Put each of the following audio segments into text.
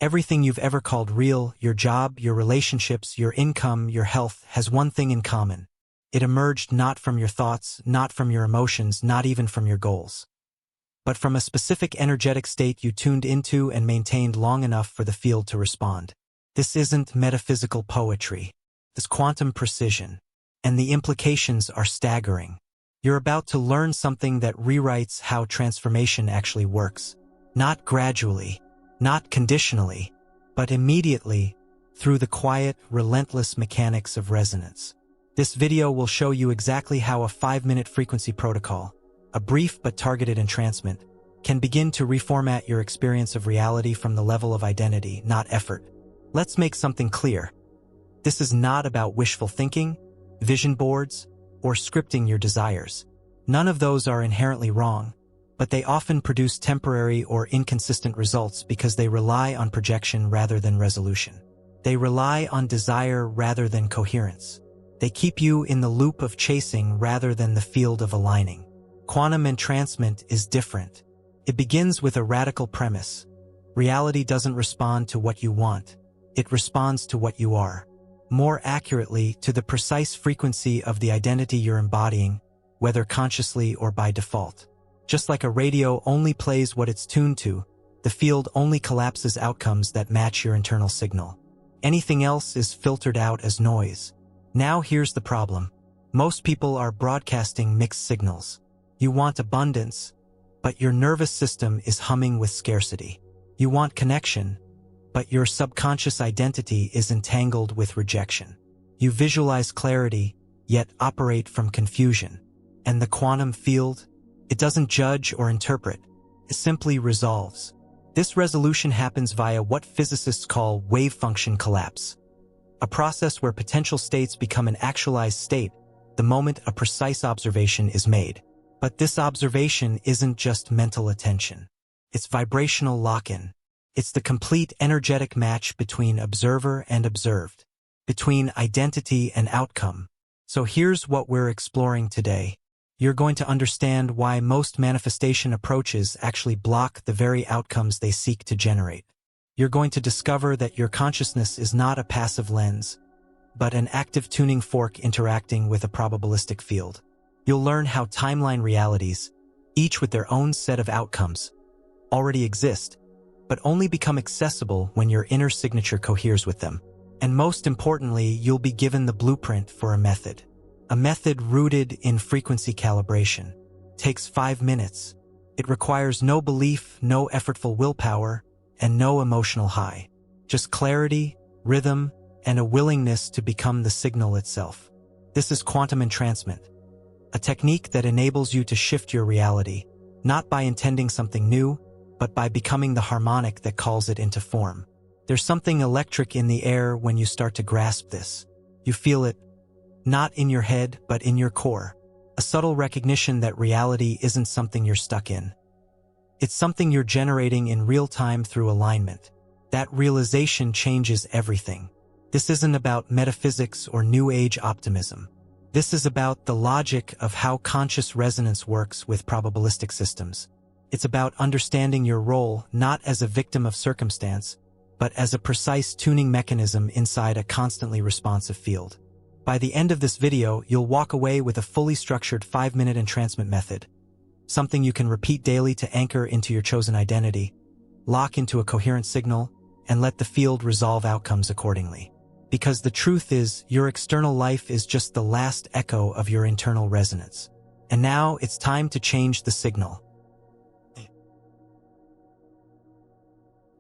Everything you've ever called real, your job, your relationships, your income, your health, has one thing in common. It emerged not from your thoughts, not from your emotions, not even from your goals, but from a specific energetic state you tuned into and maintained long enough for the field to respond. This isn't metaphysical poetry. It's quantum precision. And the implications are staggering. You're about to learn something that rewrites how transformation actually works. Not gradually, not conditionally, but immediately, through the quiet, relentless mechanics of resonance. This video will show you exactly how a 5-minute frequency protocol, a brief but targeted entrancement, can begin to reformat your experience of reality from the level of identity, not effort. Let's make something clear. This is not about wishful thinking, vision boards, or scripting your desires. None of those are inherently wrong, but they often produce temporary or inconsistent results because they rely on projection rather than resolution. They rely on desire rather than coherence. They keep you in the loop of chasing rather than the field of aligning. Quantum entrancement is different. It begins with a radical premise. Reality doesn't respond to what you want. It responds to what you are. More accurately, to the precise frequency of the identity you're embodying, whether consciously or by default. Just like a radio only plays what it's tuned to, the field only collapses outcomes that match your internal signal. Anything else is filtered out as noise. Now here's the problem. Most people are broadcasting mixed signals. You want abundance, but your nervous system is humming with scarcity. You want connection, but your subconscious identity is entangled with rejection. You visualize clarity, yet operate from confusion. And the quantum field? It doesn't judge or interpret. It simply resolves. This resolution happens via what physicists call wave function collapse, a process where potential states become an actualized state the moment a precise observation is made. But this observation isn't just mental attention. It's vibrational lock-in. It's the complete energetic match between observer and observed, between identity and outcome. So here's what we're exploring today. You're going to understand why most manifestation approaches actually block the very outcomes they seek to generate. You're going to discover that your consciousness is not a passive lens, but an active tuning fork interacting with a probabilistic field. You'll learn how timeline realities, each with their own set of outcomes, already exist, but only become accessible when your inner signature coheres with them. And most importantly, you'll be given the blueprint for a method. A method rooted in frequency calibration. Takes 5 minutes. It requires no belief, no effortful willpower, and no emotional high. Just clarity, rhythm, and a willingness to become the signal itself. This is quantum entrancement, a technique that enables you to shift your reality, not by intending something new, but by becoming the harmonic that calls it into form. There's something electric in the air when you start to grasp this. You feel it, not in your head, but in your core. A subtle recognition that reality isn't something you're stuck in. It's something you're generating in real time through alignment. That realization changes everything. This isn't about metaphysics or new age optimism. This is about the logic of how conscious resonance works with probabilistic systems. It's about understanding your role not as a victim of circumstance, but as a precise tuning mechanism inside a constantly responsive field. By the end of this video, you'll walk away with a fully structured 5-minute entrancement method, something you can repeat daily to anchor into your chosen identity, lock into a coherent signal, and let the field resolve outcomes accordingly. Because the truth is, your external life is just the last echo of your internal resonance. And now it's time to change the signal.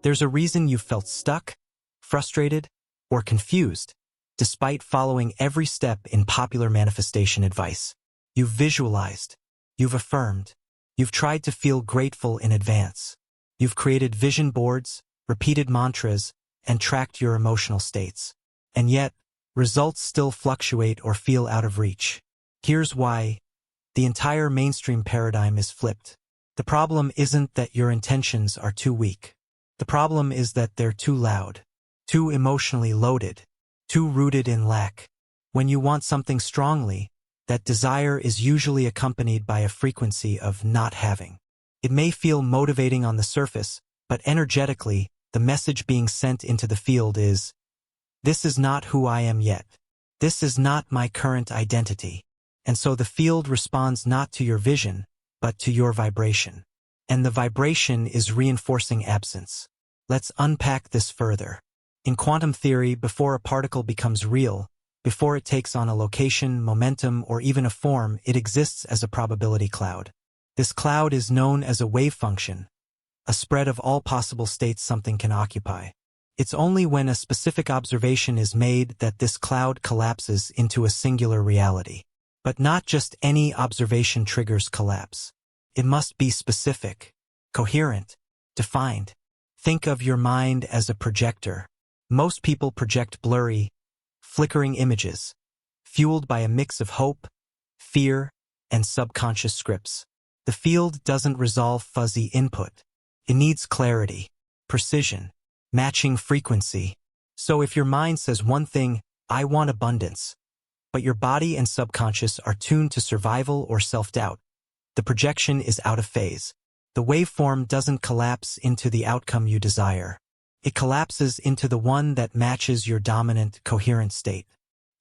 There's a reason you've felt stuck, frustrated, or confused, despite following every step in popular manifestation advice. You've visualized, you've affirmed, you've tried to feel grateful in advance. You've created vision boards, repeated mantras, and tracked your emotional states. And yet, results still fluctuate or feel out of reach. Here's why. The entire mainstream paradigm is flipped. The problem isn't that your intentions are too weak. The problem is that they're too loud, too emotionally loaded, too rooted in lack. When you want something strongly, that desire is usually accompanied by a frequency of not having. It may feel motivating on the surface, but energetically, the message being sent into the field is, "This is not who I am yet. This is not my current identity." And so the field responds not to your vision, but to your vibration. And the vibration is reinforcing absence. Let's unpack this further. In quantum theory, before a particle becomes real, before it takes on a location, momentum, or even a form, it exists as a probability cloud. This cloud is known as a wave function, a spread of all possible states something can occupy. It's only when a specific observation is made that this cloud collapses into a singular reality. But not just any observation triggers collapse. It must be specific, coherent, defined. Think of your mind as a projector. Most people project blurry, flickering images, fueled by a mix of hope, fear, and subconscious scripts. The field doesn't resolve fuzzy input. It needs clarity, precision, matching frequency. So if your mind says one thing, "I want abundance," but your body and subconscious are tuned to survival or self-doubt, the projection is out of phase. The waveform doesn't collapse into the outcome you desire. It collapses into the one that matches your dominant, coherent state.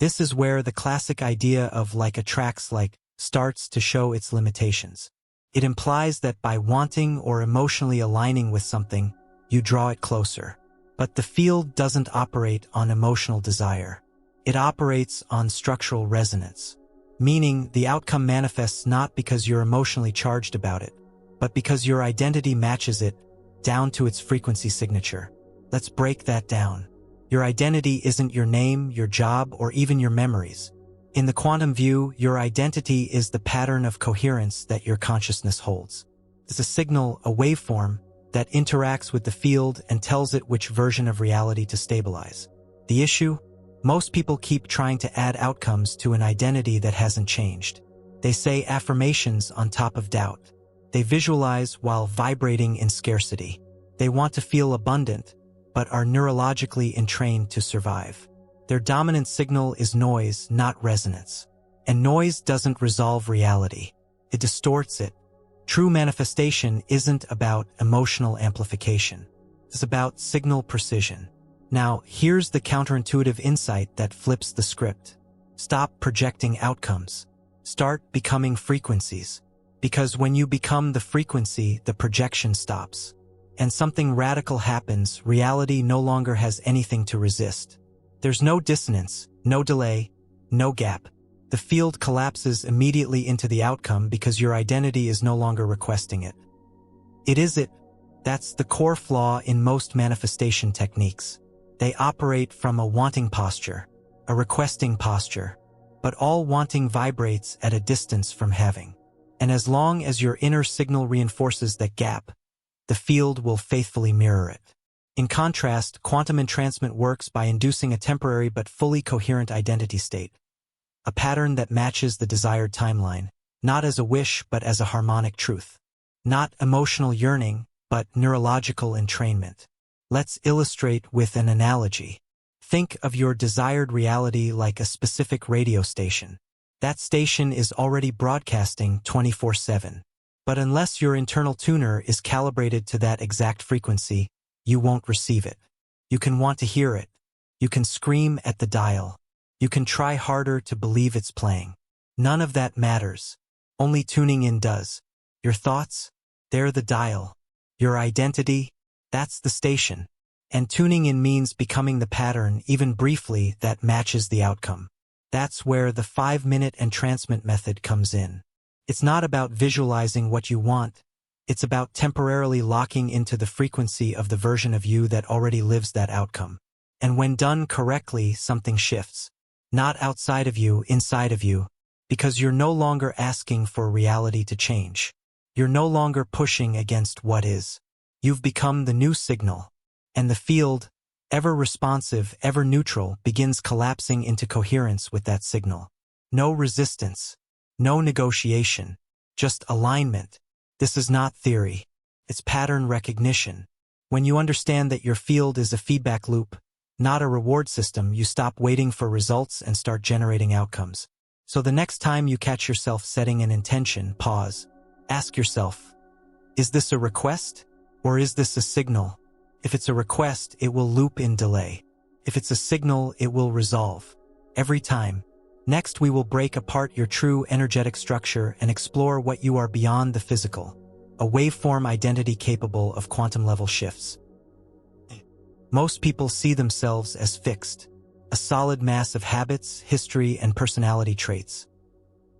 This is where the classic idea of like attracts like starts to show its limitations. It implies that by wanting or emotionally aligning with something, you draw it closer. But the field doesn't operate on emotional desire. It operates on structural resonance, meaning the outcome manifests not because you're emotionally charged about it, but because your identity matches it down to its frequency signature. Let's break that down. Your identity isn't your name, your job, or even your memories. In the quantum view, your identity is the pattern of coherence that your consciousness holds. It's a signal, a waveform, that interacts with the field and tells it which version of reality to stabilize. The issue? Most people keep trying to add outcomes to an identity that hasn't changed. They say affirmations on top of doubt. They visualize while vibrating in scarcity. They want to feel abundant, but are neurologically entrained to survive. Their dominant signal is noise, not resonance. And noise doesn't resolve reality. It distorts it. True manifestation isn't about emotional amplification. It's about signal precision. Now, here's the counterintuitive insight that flips the script. Stop projecting outcomes. Start becoming frequencies. Because when you become the frequency, the projection stops. And something radical happens. Reality no longer has anything to resist. There's no dissonance, no delay, no gap. The field collapses immediately into the outcome because your identity is no longer requesting it. It is it. That's the core flaw in most manifestation techniques. They operate from a wanting posture, a requesting posture, but all wanting vibrates at a distance from having. And as long as your inner signal reinforces that gap, the field will faithfully mirror it. In contrast, quantum entrancement works by inducing a temporary but fully coherent identity state, a pattern that matches the desired timeline, not as a wish but as a harmonic truth. Not emotional yearning, but neurological entrainment. Let's illustrate with an analogy. Think of your desired reality like a specific radio station. That station is already broadcasting 24/7. But unless your internal tuner is calibrated to that exact frequency, you won't receive it. You can want to hear it. You can scream at the dial. You can try harder to believe it's playing. None of that matters. Only tuning in does. Your thoughts? They're the dial. Your identity? That's the station. And tuning in means becoming the pattern, even briefly, that matches the outcome. That's where the 5-minute entrancement method comes in. It's not about visualizing what you want. It's about temporarily locking into the frequency of the version of you that already lives that outcome. And when done correctly, something shifts. Not outside of you, inside of you, because you're no longer asking for reality to change. You're no longer pushing against what is. You've become the new signal. And the field, ever responsive, ever neutral, begins collapsing into coherence with that signal. No resistance. No negotiation. Just alignment. This is not theory. It's pattern recognition. When you understand that your field is a feedback loop, not a reward system, you stop waiting for results and start generating outcomes. So the next time you catch yourself setting an intention, pause. Ask yourself, is this a request? Or is this a signal? If it's a request, it will loop in delay. If it's a signal, it will resolve. Every time. Next, we will break apart your true energetic structure and explore what you are beyond the physical. A waveform identity capable of quantum-level shifts. Most people see themselves as fixed, a solid mass of habits, history, and personality traits,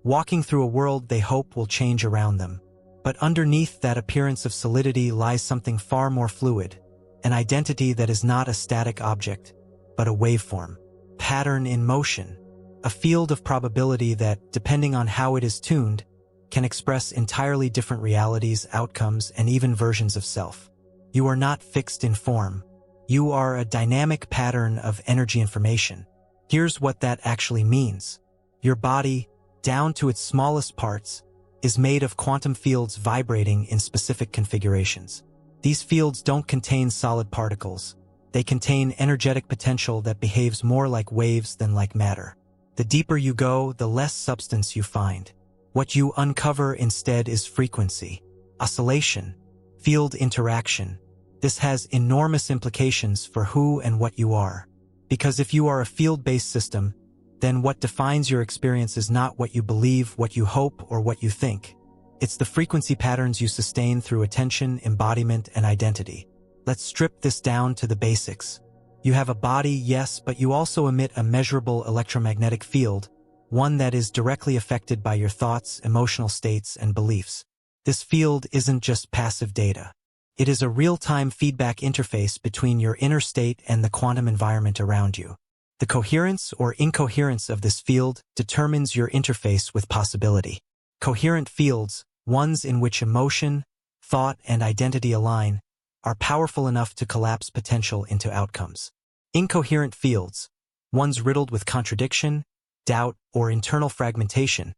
walking through a world they hope will change around them. But underneath that appearance of solidity lies something far more fluid, an identity that is not a static object, but a waveform, pattern in motion, a field of probability that, depending on how it is tuned, can express entirely different realities, outcomes, and even versions of self. You are not fixed in form. You are a dynamic pattern of energy information. Here's what that actually means. Your body, down to its smallest parts, is made of quantum fields vibrating in specific configurations. These fields don't contain solid particles. They contain energetic potential that behaves more like waves than like matter. The deeper you go, the less substance you find. What you uncover instead is frequency, oscillation, field interaction. This has enormous implications for who and what you are. Because if you are a field-based system, then what defines your experience is not what you believe, what you hope, or what you think. It's the frequency patterns you sustain through attention, embodiment, and identity. Let's strip this down to the basics. You have a body, yes, but you also emit a measurable electromagnetic field, one that is directly affected by your thoughts, emotional states, and beliefs. This field isn't just passive data. It is a real-time feedback interface between your inner state and the quantum environment around you. The coherence or incoherence of this field determines your interface with possibility. Coherent fields, ones in which emotion, thought, and identity align, are powerful enough to collapse potential into outcomes. Incoherent fields, ones riddled with contradiction, doubt, or internal fragmentation,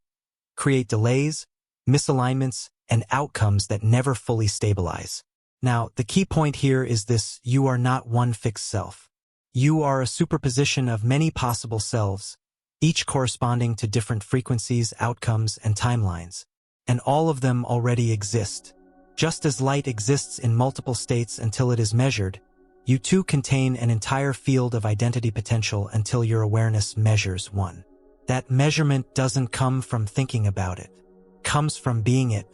create delays, misalignments, and outcomes that never fully stabilize. Now, the key point here is this: you are not one fixed self. You are a superposition of many possible selves, each corresponding to different frequencies, outcomes, and timelines. And all of them already exist. Just as light exists in multiple states until it is measured, you too contain an entire field of identity potential until your awareness measures one. That measurement doesn't come from thinking about it. It comes from being it.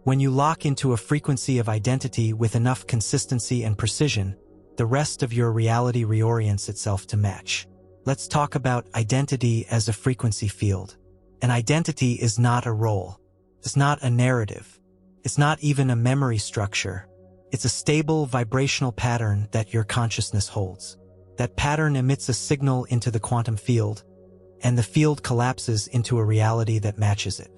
When you lock into a frequency of identity with enough consistency and precision, the rest of your reality reorients itself to match. Let's talk about identity as a frequency field. An identity is not a role. It's not a narrative. It's not even a memory structure. It's a stable vibrational pattern that your consciousness holds. That pattern emits a signal into the quantum field, and the field collapses into a reality that matches it.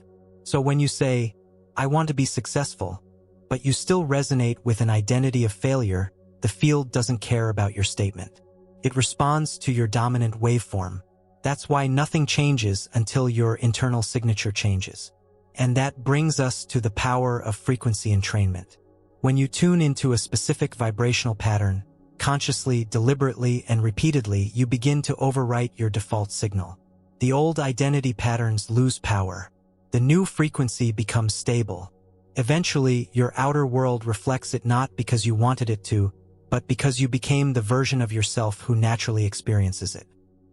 So when you say, "I want to be successful," but you still resonate with an identity of failure, the field doesn't care about your statement. It responds to your dominant waveform. That's why nothing changes until your internal signature changes. And that brings us to the power of frequency entrainment. When you tune into a specific vibrational pattern, consciously, deliberately, and repeatedly, you begin to overwrite your default signal. The old identity patterns lose power. The new frequency becomes stable. Eventually, your outer world reflects it not because you wanted it to, but because you became the version of yourself who naturally experiences it.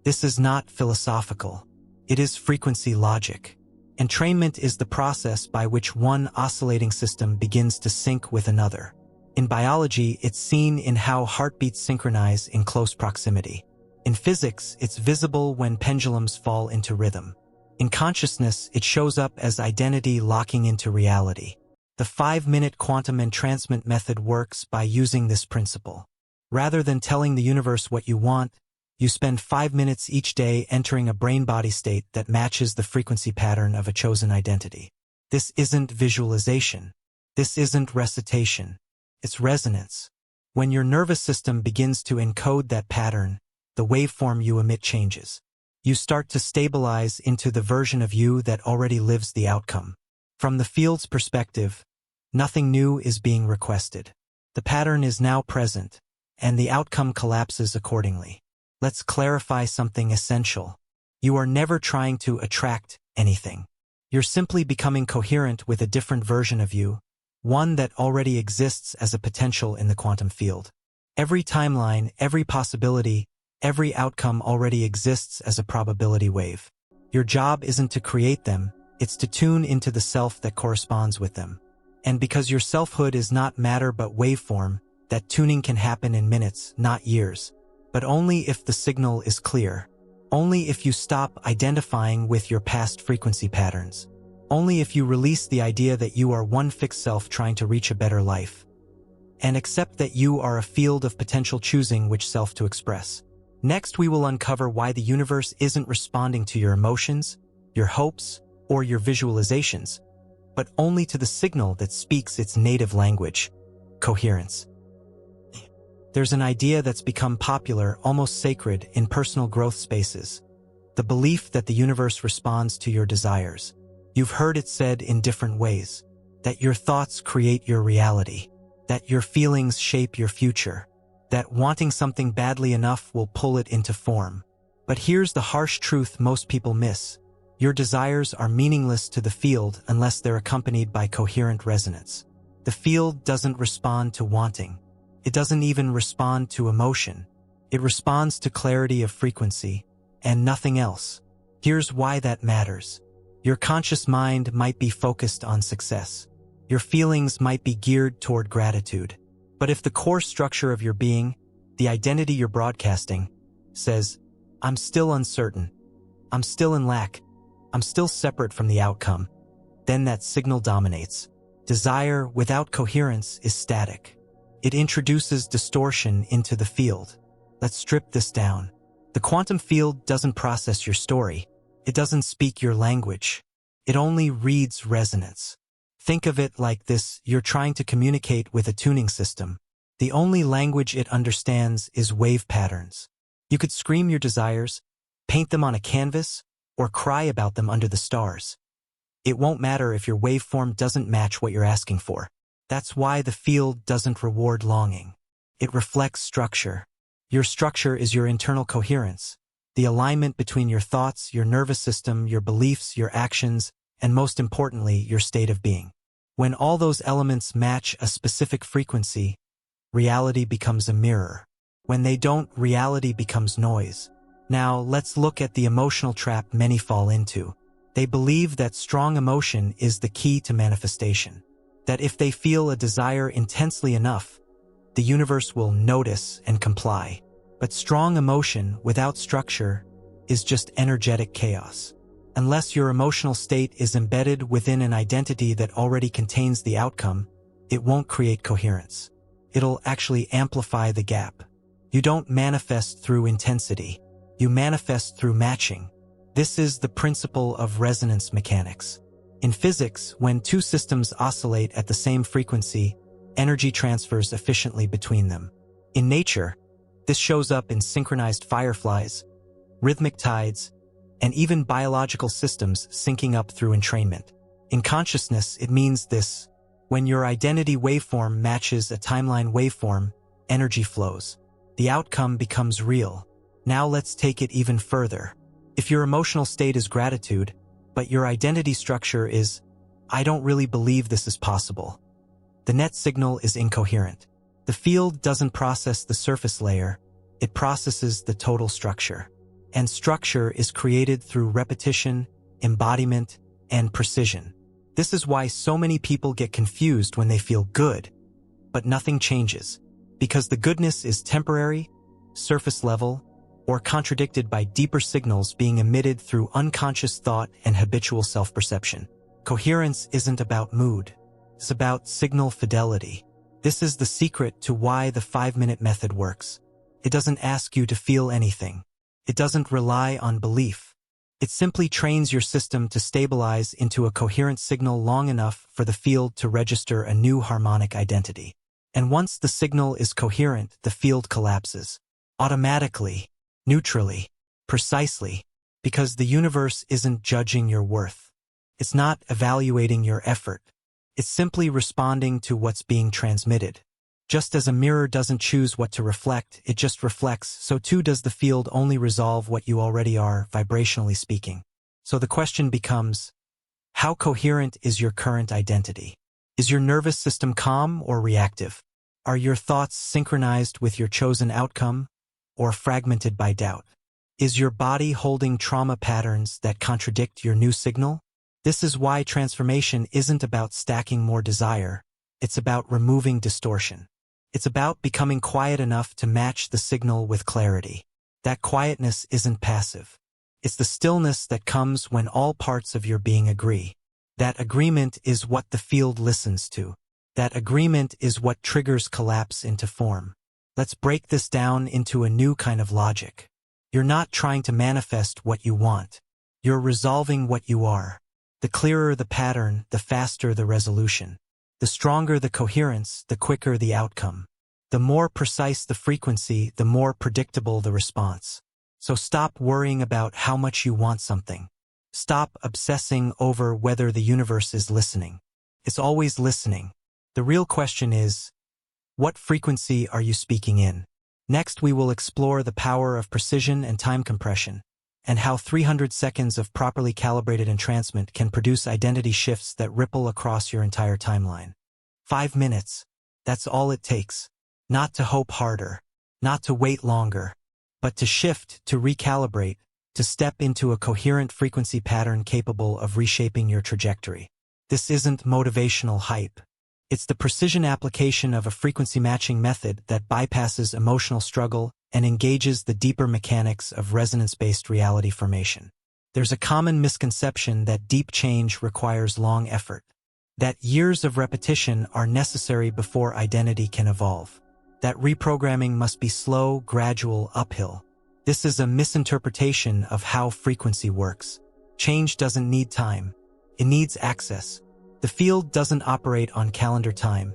This is not philosophical. It is frequency logic. Entrainment is the process by which one oscillating system begins to sync with another. In biology, it's seen in how heartbeats synchronize in close proximity. In physics, it's visible when pendulums fall into rhythm. In consciousness, it shows up as identity locking into reality. The 5-minute quantum entrancement method works by using this principle. Rather than telling the universe what you want, you spend 5 minutes each day entering a brain-body state that matches the frequency pattern of a chosen identity. This isn't visualization. This isn't recitation. It's resonance. When your nervous system begins to encode that pattern, the waveform you emit changes. You start to stabilize into the version of you that already lives the outcome. From the field's perspective, nothing new is being requested. The pattern is now present, and the outcome collapses accordingly. Let's clarify something essential. You are never trying to attract anything. You're simply becoming coherent with a different version of you, one that already exists as a potential in the quantum field. Every timeline, every possibility, every outcome already exists as a probability wave. Your job isn't to create them, it's to tune into the self that corresponds with them. And because your selfhood is not matter but waveform, that tuning can happen in minutes, not years. But only if the signal is clear. Only if you stop identifying with your past frequency patterns. Only if you release the idea that you are one fixed self trying to reach a better life. And accept that you are a field of potential, choosing which self to express. Next, we will uncover why the universe isn't responding to your emotions, your hopes, or your visualizations, but only to the signal that speaks its native language, coherence. There's an idea that's become popular, almost sacred, in personal growth spaces. The belief that the universe responds to your desires. You've heard it said in different ways, that your thoughts create your reality, that your feelings shape your future, that wanting something badly enough will pull it into form. But here's the harsh truth most people miss. Your desires are meaningless to the field unless they're accompanied by coherent resonance. The field doesn't respond to wanting. It doesn't even respond to emotion. It responds to clarity of frequency, and nothing else. Here's why that matters. Your conscious mind might be focused on success. Your feelings might be geared toward gratitude. But if the core structure of your being, the identity you're broadcasting, says, I'm still uncertain, I'm still in lack, I'm still separate from the outcome, then that signal dominates. Desire without coherence is static. It introduces distortion into the field. Let's strip this down. The quantum field doesn't process your story. It doesn't speak your language. It only reads resonance. Think of it like this: you're trying to communicate with a tuning system. The only language it understands is wave patterns. You could scream your desires, paint them on a canvas, or cry about them under the stars. It won't matter if your waveform doesn't match what you're asking for. That's why the field doesn't reward longing. It reflects structure. Your structure is your internal coherence, the alignment between your thoughts, your nervous system, your beliefs, your actions, and most importantly, your state of being. When all those elements match a specific frequency, reality becomes a mirror. When they don't, reality becomes noise. Now, let's look at the emotional trap many fall into. They believe that strong emotion is the key to manifestation. That if they feel a desire intensely enough, the universe will notice and comply. But strong emotion without structure is just energetic chaos. Unless your emotional state is embedded within an identity that already contains the outcome, it won't create coherence. It'll actually amplify the gap. You don't manifest through intensity. You manifest through matching. This is the principle of resonance mechanics. In physics, when two systems oscillate at the same frequency, energy transfers efficiently between them. In nature, this shows up in synchronized fireflies, rhythmic tides, and even biological systems syncing up through entrainment. In consciousness, it means this: when your identity waveform matches a timeline waveform, energy flows. The outcome becomes real. Now let's take it even further. If your emotional state is gratitude, but your identity structure is, I don't really believe this is possible, the net signal is incoherent. The field doesn't process the surface layer, it processes the total structure. And structure is created through repetition, embodiment, and precision. This is why so many people get confused when they feel good, but nothing changes. Because the goodness is temporary, surface level, or contradicted by deeper signals being emitted through unconscious thought and habitual self-perception. Coherence isn't about mood. It's about signal fidelity. This is the secret to why the 5-minute method works. It doesn't ask you to feel anything. It doesn't rely on belief. It simply trains your system to stabilize into a coherent signal long enough for the field to register a new harmonic identity. And once the signal is coherent, the field collapses. Automatically, neutrally, precisely, because the universe isn't judging your worth. It's not evaluating your effort. It's simply responding to what's being transmitted. Just as a mirror doesn't choose what to reflect, it just reflects, so too does the field only resolve what you already are, vibrationally speaking. So the question becomes, how coherent is your current identity? Is your nervous system calm or reactive? Are your thoughts synchronized with your chosen outcome, or fragmented by doubt? Is your body holding trauma patterns that contradict your new signal? This is why transformation isn't about stacking more desire, it's about removing distortion. It's about becoming quiet enough to match the signal with clarity. That quietness isn't passive. It's the stillness that comes when all parts of your being agree. That agreement is what the field listens to. That agreement is what triggers collapse into form. Let's break this down into a new kind of logic. You're not trying to manifest what you want. You're resolving what you are. The clearer the pattern, the faster the resolution. The stronger the coherence, the quicker the outcome. The more precise the frequency, the more predictable the response. So stop worrying about how much you want something. Stop obsessing over whether the universe is listening. It's always listening. The real question is, what frequency are you speaking in? Next, we will explore the power of precision and time compression, and how 300 seconds of properly calibrated entrancement can produce identity shifts that ripple across your entire timeline. 5 minutes. That's all it takes. Not to hope harder, not to wait longer, but to shift, to recalibrate, to step into a coherent frequency pattern capable of reshaping your trajectory. This isn't motivational hype. It's the precision application of a frequency matching method that bypasses emotional struggle and engages the deeper mechanics of resonance-based reality formation. There's a common misconception that deep change requires long effort, that years of repetition are necessary before identity can evolve, that reprogramming must be slow, gradual, uphill. This is a misinterpretation of how frequency works. Change doesn't need time. It needs access. The field doesn't operate on calendar time.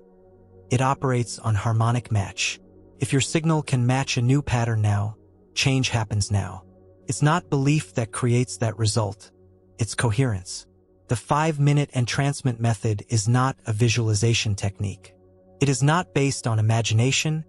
It operates on harmonic match. If your signal can match a new pattern now, change happens now. It's not belief that creates that result. It's coherence. The 5-minute entrancement method is not a visualization technique. It is not based on imagination,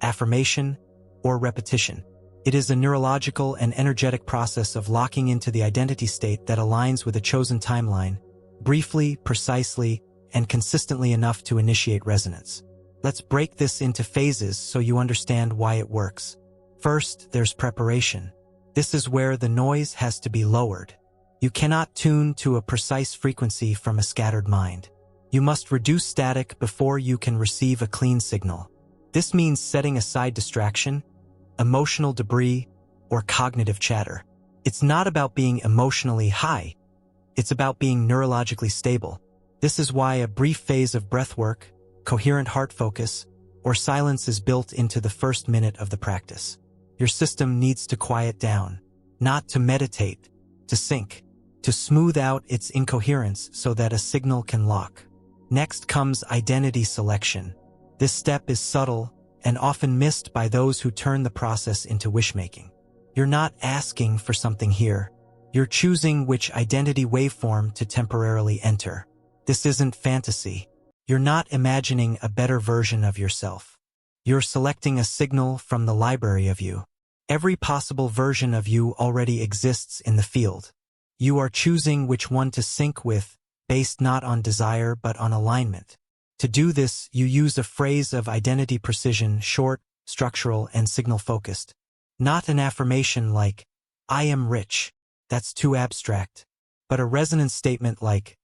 affirmation, or repetition. It is a neurological and energetic process of locking into the identity state that aligns with a chosen timeline, briefly, precisely, and consistently enough to initiate resonance. Let's break this into phases so you understand why it works. First, there's preparation. This is where the noise has to be lowered. You cannot tune to a precise frequency from a scattered mind. You must reduce static before you can receive a clean signal. This means setting aside distraction, emotional debris, or cognitive chatter. It's not about being emotionally high. It's about being neurologically stable. This is why a brief phase of breathwork, coherent heart focus, or silence is built into the first minute of the practice. Your system needs to quiet down, not to meditate, to sync, to smooth out its incoherence so that a signal can lock. Next comes identity selection. This step is subtle and often missed by those who turn the process into wishmaking. You're not asking for something here. You're choosing which identity waveform to temporarily enter. This isn't fantasy. You're not imagining a better version of yourself. You're selecting a signal from the library of you. Every possible version of you already exists in the field. You are choosing which one to sync with, based not on desire but on alignment. To do this, you use a phrase of identity precision, short, structural, and signal-focused. Not an affirmation like, "I am rich." That's too abstract. But a resonance statement like,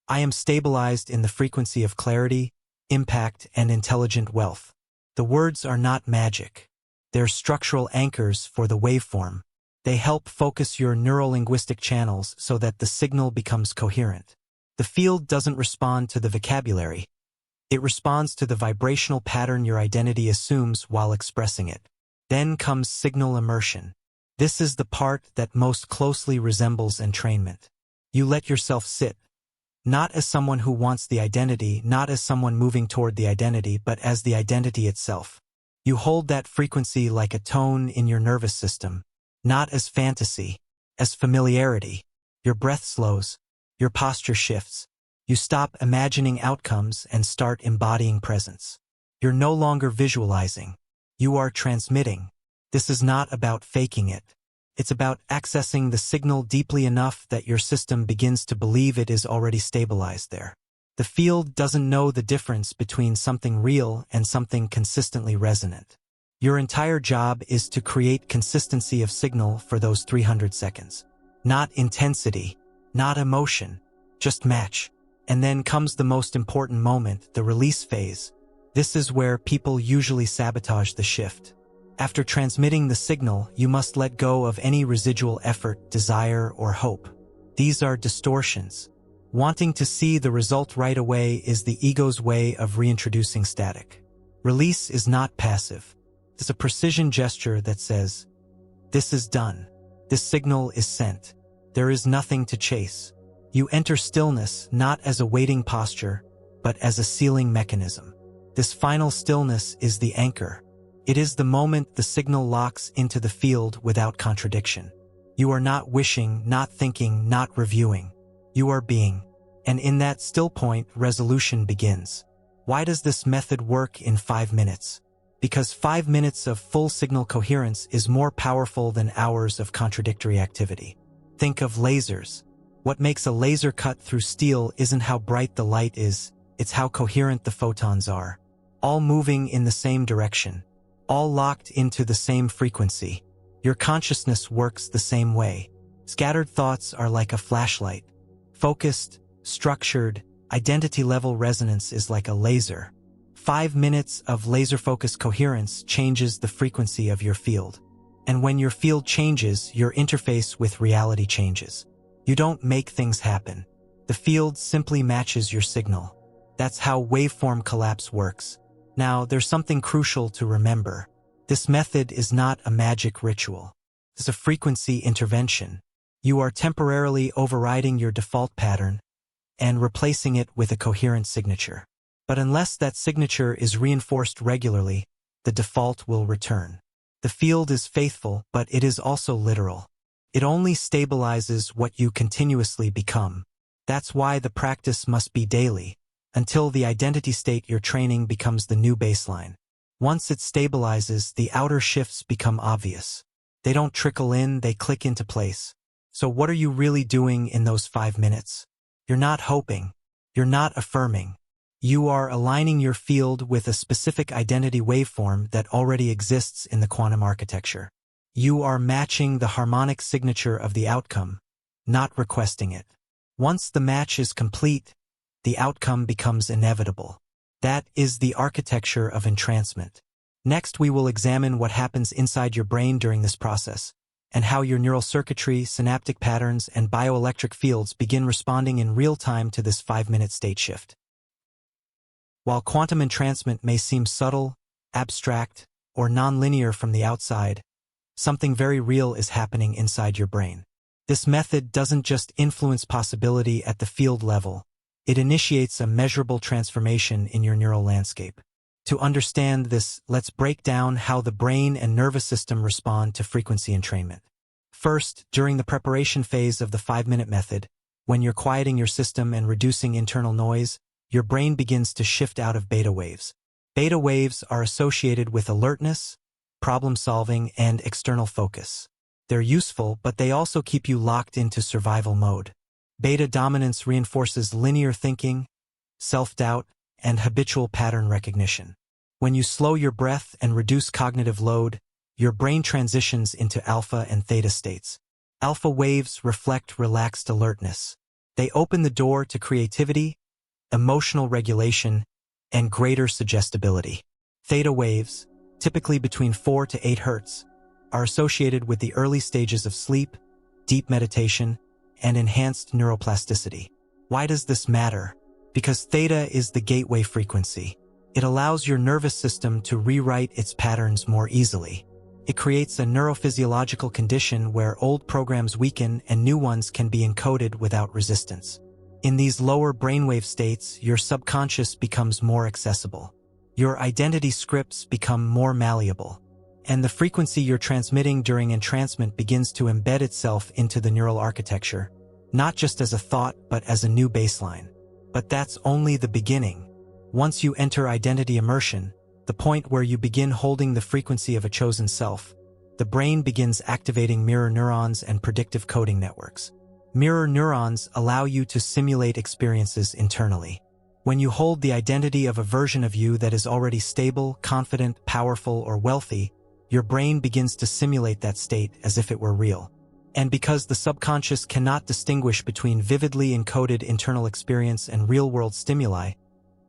"I am stabilized in the frequency of clarity, impact, and intelligent wealth." The words are not magic. They're structural anchors for the waveform. They help focus your neurolinguistic channels so that the signal becomes coherent. The field doesn't respond to the vocabulary. It responds to the vibrational pattern your identity assumes while expressing it. Then comes signal immersion. This is the part that most closely resembles entrainment. You let yourself sit, not as someone who wants the identity, not as someone moving toward the identity, but as the identity itself. You hold that frequency like a tone in your nervous system, not as fantasy, as familiarity. Your breath slows, your posture shifts. You stop imagining outcomes and start embodying presence. You're no longer visualizing. You are transmitting. This is not about faking it. It's about accessing the signal deeply enough that your system begins to believe it is already stabilized there. The field doesn't know the difference between something real and something consistently resonant. Your entire job is to create consistency of signal for those 300 seconds. Not intensity, not emotion, just match. And then comes the most important moment, the release phase. This is where people usually sabotage the shift. After transmitting the signal, you must let go of any residual effort, desire, or hope. These are distortions. Wanting to see the result right away is the ego's way of reintroducing static. Release is not passive. It's a precision gesture that says, "This is done. This signal is sent. There is nothing to chase." You enter stillness not as a waiting posture, but as a sealing mechanism. This final stillness is the anchor. It is the moment the signal locks into the field without contradiction. You are not wishing, not thinking, not reviewing. You are being. And in that still point, resolution begins. Why does this method work in 5 minutes? Because 5 minutes of full signal coherence is more powerful than hours of contradictory activity. Think of lasers. What makes a laser cut through steel isn't how bright the light is, it's how coherent the photons are. All moving in the same direction. All locked into the same frequency. Your consciousness works the same way. Scattered thoughts are like a flashlight. Focused, structured, identity-level resonance is like a laser. 5 minutes of laser-focused coherence changes the frequency of your field. And when your field changes, your interface with reality changes. You don't make things happen. The field simply matches your signal. That's how waveform collapse works. Now, there's something crucial to remember. This method is not a magic ritual. It's a frequency intervention. You are temporarily overriding your default pattern and replacing it with a coherent signature. But unless that signature is reinforced regularly, the default will return. The field is faithful, but it is also literal. It only stabilizes what you continuously become. That's why the practice must be daily, until the identity state you're training becomes the new baseline. Once it stabilizes, the outer shifts become obvious. They don't trickle in, they click into place. So what are you really doing in those 5 minutes? You're not hoping. You're not affirming. You are aligning your field with a specific identity waveform that already exists in the quantum architecture. You are matching the harmonic signature of the outcome, not requesting it. Once the match is complete, the outcome becomes inevitable. That is the architecture of entrancement. Next, we will examine what happens inside your brain during this process, and how your neural circuitry, synaptic patterns, and bioelectric fields begin responding in real time to this 5-minute state shift. While quantum entrancement may seem subtle, abstract, or nonlinear from the outside, something very real is happening inside your brain. This method doesn't just influence possibility at the field level, it initiates a measurable transformation in your neural landscape. To understand this, let's break down how the brain and nervous system respond to frequency entrainment. First, during the preparation phase of the 5-minute method, when you're quieting your system and reducing internal noise, your brain begins to shift out of beta waves. Beta waves are associated with alertness, problem-solving, and external focus. They're useful, but they also keep you locked into survival mode. Beta dominance reinforces linear thinking, self-doubt, and habitual pattern recognition. When you slow your breath and reduce cognitive load, your brain transitions into alpha and theta states. Alpha waves reflect relaxed alertness. They open the door to creativity, emotional regulation, and greater suggestibility. Theta waves, typically between 4 to 8 Hz, are associated with the early stages of sleep, deep meditation, and enhanced neuroplasticity. Why does this matter? Because theta is the gateway frequency. It allows your nervous system to rewrite its patterns more easily. It creates a neurophysiological condition where old programs weaken and new ones can be encoded without resistance. In these lower brainwave states, your subconscious becomes more accessible. Your identity scripts become more malleable. And the frequency you're transmitting during entrancement begins to embed itself into the neural architecture, not just as a thought, but as a new baseline. But that's only the beginning. Once you enter identity immersion, the point where you begin holding the frequency of a chosen self, the brain begins activating mirror neurons and predictive coding networks. Mirror neurons allow you to simulate experiences internally. When you hold the identity of a version of you that is already stable, confident, powerful, or wealthy, your brain begins to simulate that state as if it were real. And because the subconscious cannot distinguish between vividly encoded internal experience and real-world stimuli,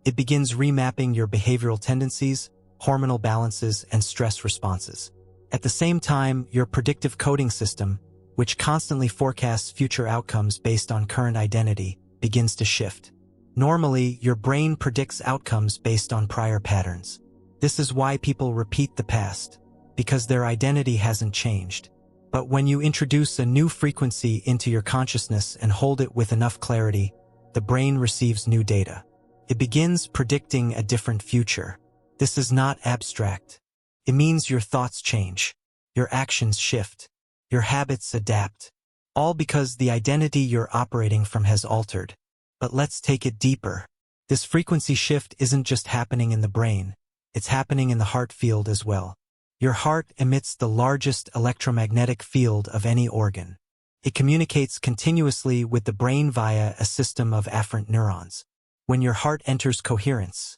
it begins remapping your behavioral tendencies, hormonal balances, and stress responses. At the same time, your predictive coding system, which constantly forecasts future outcomes based on current identity, begins to shift. Normally, your brain predicts outcomes based on prior patterns. This is why people repeat the past, because their identity hasn't changed. But when you introduce a new frequency into your consciousness and hold it with enough clarity, the brain receives new data. It begins predicting a different future. This is not abstract. It means your thoughts change, your actions shift, your habits adapt, all because the identity you're operating from has altered. But let's take it deeper. This frequency shift isn't just happening in the brain, it's happening in the heart field as well. Your heart emits the largest electromagnetic field of any organ. It communicates continuously with the brain via a system of afferent neurons. When your heart enters coherence,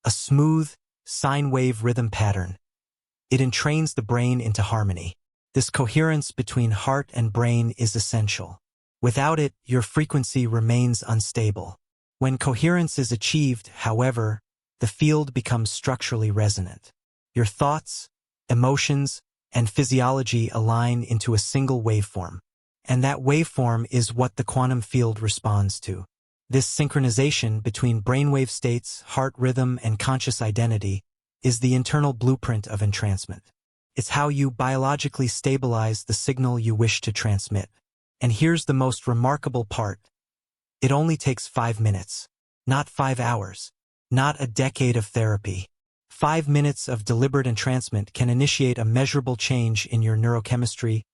a smooth, sine wave rhythm pattern, it entrains the brain into harmony. This coherence between heart and brain is essential. Without it, your frequency remains unstable. When coherence is achieved, however, the field becomes structurally resonant. Your thoughts, emotions, and physiology align into a single waveform. And that waveform is what the quantum field responds to. This synchronization between brainwave states, heart rhythm, and conscious identity is the internal blueprint of entrancement. It's how you biologically stabilize the signal you wish to transmit. And here's the most remarkable part. It only takes 5 minutes, not 5 hours, not a decade of therapy. 5 minutes of deliberate entrancement can initiate a measurable change in your neurochemistry,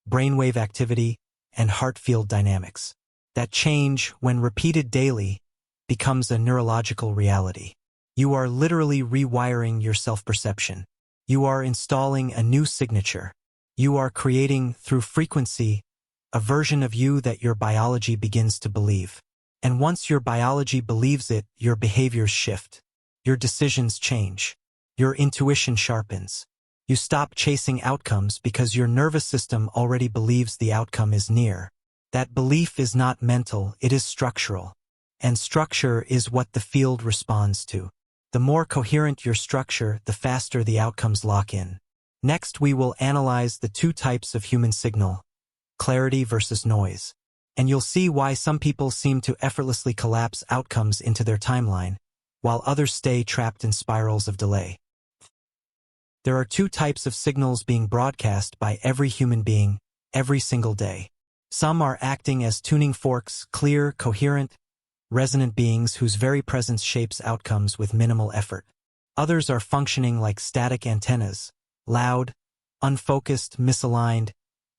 brainwave activity, and heart field dynamics. That change, when repeated daily, becomes a neurological reality. You are literally rewiring your self-perception. You are installing a new signature. You are creating, through frequency, a version of you that your biology begins to believe. And once your biology believes it, your behaviors shift. Your decisions change. Your intuition sharpens. You stop chasing outcomes because your nervous system already believes the outcome is near. That belief is not mental, it is structural. And structure is what the field responds to. The more coherent your structure, the faster the outcomes lock in. Next, we will analyze the two types of human signal, clarity versus noise. And you'll see why some people seem to effortlessly collapse outcomes into their timeline, while others stay trapped in spirals of delay. There are two types of signals being broadcast by every human being, every single day. Some are acting as tuning forks, clear, coherent, resonant beings whose very presence shapes outcomes with minimal effort. Others are functioning like static antennas, loud, unfocused, misaligned,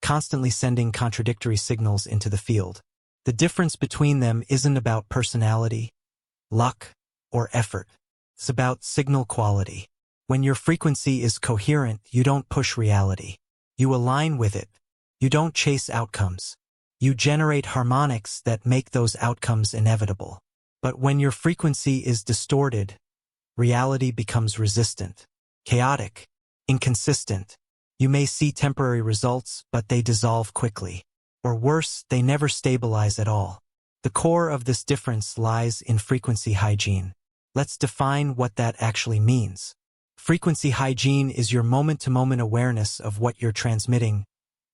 constantly sending contradictory signals into the field. The difference between them isn't about personality, luck, or effort. It's about signal quality. When your frequency is coherent, you don't push reality. You align with it. You don't chase outcomes. You generate harmonics that make those outcomes inevitable. But when your frequency is distorted, reality becomes resistant, chaotic, inconsistent. You may see temporary results, but they dissolve quickly. Or worse, they never stabilize at all. The core of this difference lies in frequency hygiene. Let's define what that actually means. Frequency hygiene is your moment-to-moment awareness of what you're transmitting,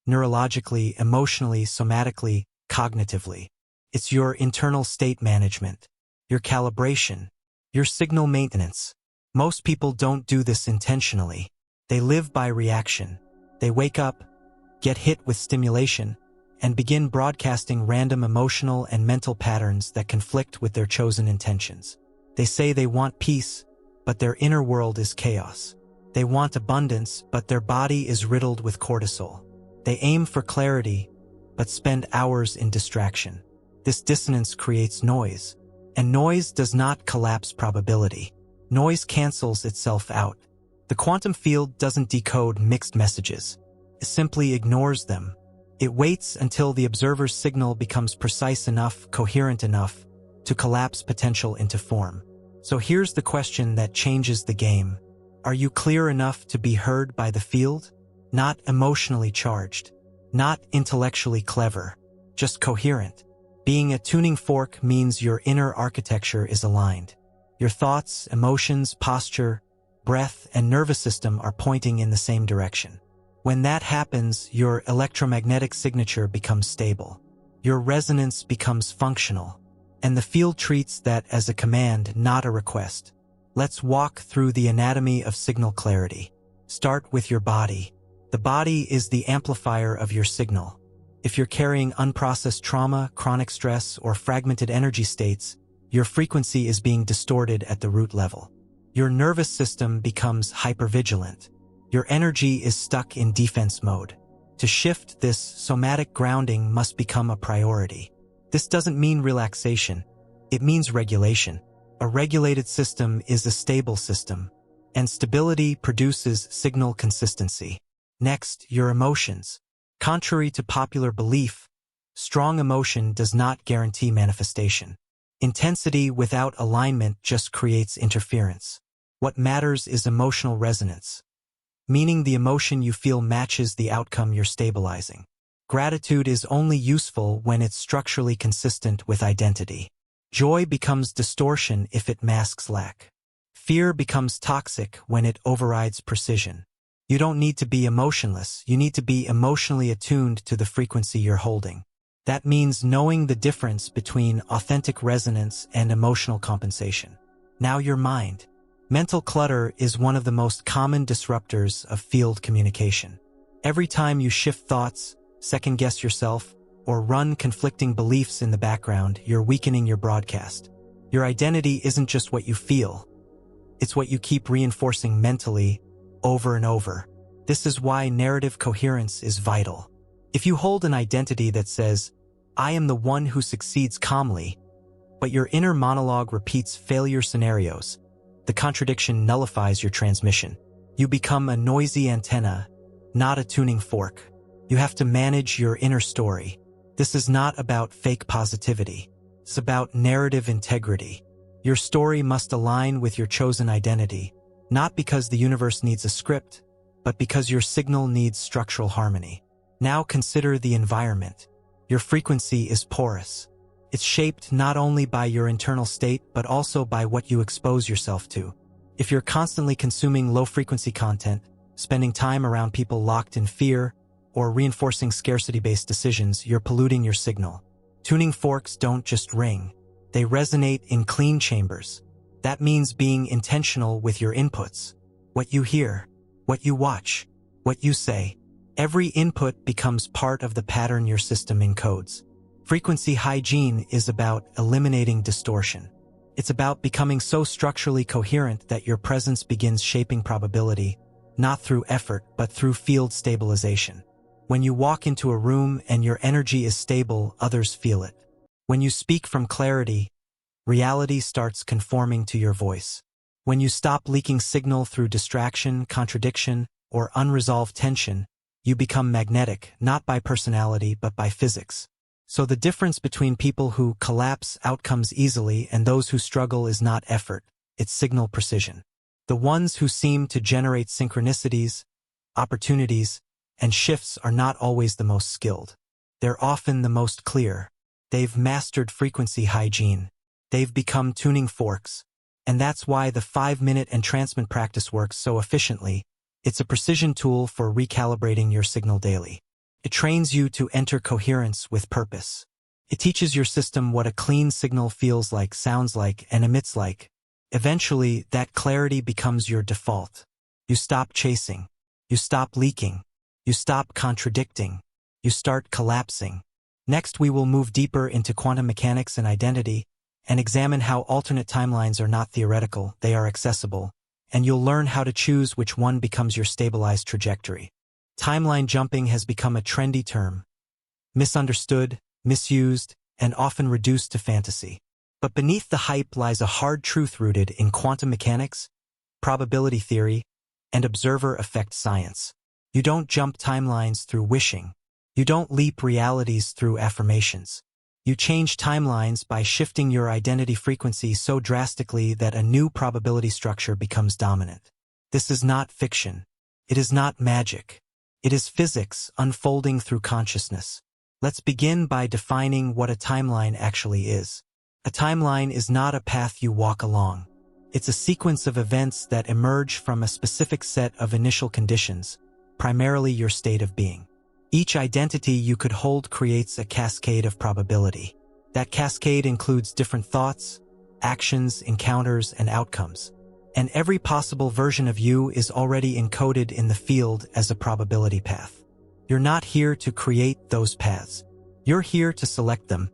neurologically, emotionally, somatically, cognitively. It's your internal state management, your calibration, your signal maintenance. Most people don't do this intentionally. They live by reaction. They wake up, get hit with stimulation, and begin broadcasting random emotional and mental patterns that conflict with their chosen intentions. They say they want peace, but their inner world is chaos. They want abundance, but their body is riddled with cortisol. They aim for clarity, but spend hours in distraction. This dissonance creates noise, and noise does not collapse probability. Noise cancels itself out. The quantum field doesn't decode mixed messages. It simply ignores them. It waits until the observer's signal becomes precise enough, coherent enough, to collapse potential into form. So here's the question that changes the game. Are you clear enough to be heard by the field? Not emotionally charged, not intellectually clever, just coherent. Being a tuning fork means your inner architecture is aligned. Your thoughts, emotions, posture, breath, and nervous system are pointing in the same direction. When that happens, your electromagnetic signature becomes stable. Your resonance becomes functional, and the field treats that as a command, not a request. Let's walk through the anatomy of signal clarity. Start with your body. The body is the amplifier of your signal. If you're carrying unprocessed trauma, chronic stress, or fragmented energy states, your frequency is being distorted at the root level. Your nervous system becomes hypervigilant. Your energy is stuck in defense mode. To shift this, somatic grounding must become a priority. This doesn't mean relaxation. It means regulation. A regulated system is a stable system, and stability produces signal consistency. Next, your emotions. Contrary to popular belief, strong emotion does not guarantee manifestation. Intensity without alignment just creates interference. What matters is emotional resonance, meaning the emotion you feel matches the outcome you're stabilizing. Gratitude is only useful when it's structurally consistent with identity. Joy becomes distortion if it masks lack. Fear becomes toxic when it overrides precision. You don't need to be emotionless, you need to be emotionally attuned to the frequency you're holding. That means knowing the difference between authentic resonance and emotional compensation. Now your mind. Mental clutter is one of the most common disruptors of field communication. Every time you shift thoughts, second-guess yourself, or run conflicting beliefs in the background, you're weakening your broadcast. Your identity isn't just what you feel. It's what you keep reinforcing mentally, over and over. This is why narrative coherence is vital. If you hold an identity that says, "I am the one who succeeds calmly," but your inner monologue repeats failure scenarios, the contradiction nullifies your transmission. You become a noisy antenna, not a tuning fork. You have to manage your inner story. This is not about fake positivity. It's about narrative integrity. Your story must align with your chosen identity, not because the universe needs a script, but because your signal needs structural harmony. Now consider the environment. Your frequency is porous. It's shaped not only by your internal state, but also by what you expose yourself to. If you're constantly consuming low-frequency content, spending time around people locked in fear, or reinforcing scarcity-based decisions, you're polluting your signal. Tuning forks don't just ring. They resonate in clean chambers. That means being intentional with your inputs. What you hear, what you watch, what you say. Every input becomes part of the pattern your system encodes. Frequency hygiene is about eliminating distortion. It's about becoming so structurally coherent that your presence begins shaping probability, not through effort, but through field stabilization. When you walk into a room and your energy is stable, others feel it. When you speak from clarity, reality starts conforming to your voice. When you stop leaking signal through distraction, contradiction, or unresolved tension, you become magnetic, not by personality, but by physics. So the difference between people who collapse outcomes easily and those who struggle is not effort, it's signal precision. The ones who seem to generate synchronicities, opportunities, and shifts are not always the most skilled. They're often the most clear. They've mastered frequency hygiene. They've become tuning forks. And that's why the 5-minute entrancement practice works so efficiently. It's a precision tool for recalibrating your signal daily. It trains you to enter coherence with purpose. It teaches your system what a clean signal feels like, sounds like, and emits like. Eventually, that clarity becomes your default. You stop chasing. You stop leaking. You stop contradicting. You start collapsing. Next, we will move deeper into quantum mechanics and identity, and examine how alternate timelines are not theoretical, they are accessible, and you'll learn how to choose which one becomes your stabilized trajectory. Timeline jumping has become a trendy term, misunderstood, misused, and often reduced to fantasy. But beneath the hype lies a hard truth rooted in quantum mechanics, probability theory, and observer effect science. You don't jump timelines through wishing. You don't leap realities through affirmations. You change timelines by shifting your identity frequency so drastically that a new probability structure becomes dominant. This is not fiction. It is not magic. It is physics unfolding through consciousness. Let's begin by defining what a timeline actually is. A timeline is not a path you walk along. It's a sequence of events that emerge from a specific set of initial conditions, primarily your state of being. Each identity you could hold creates a cascade of probability. That cascade includes different thoughts, actions, encounters, and outcomes. And every possible version of you is already encoded in the field as a probability path. You're not here to create those paths. You're here to select them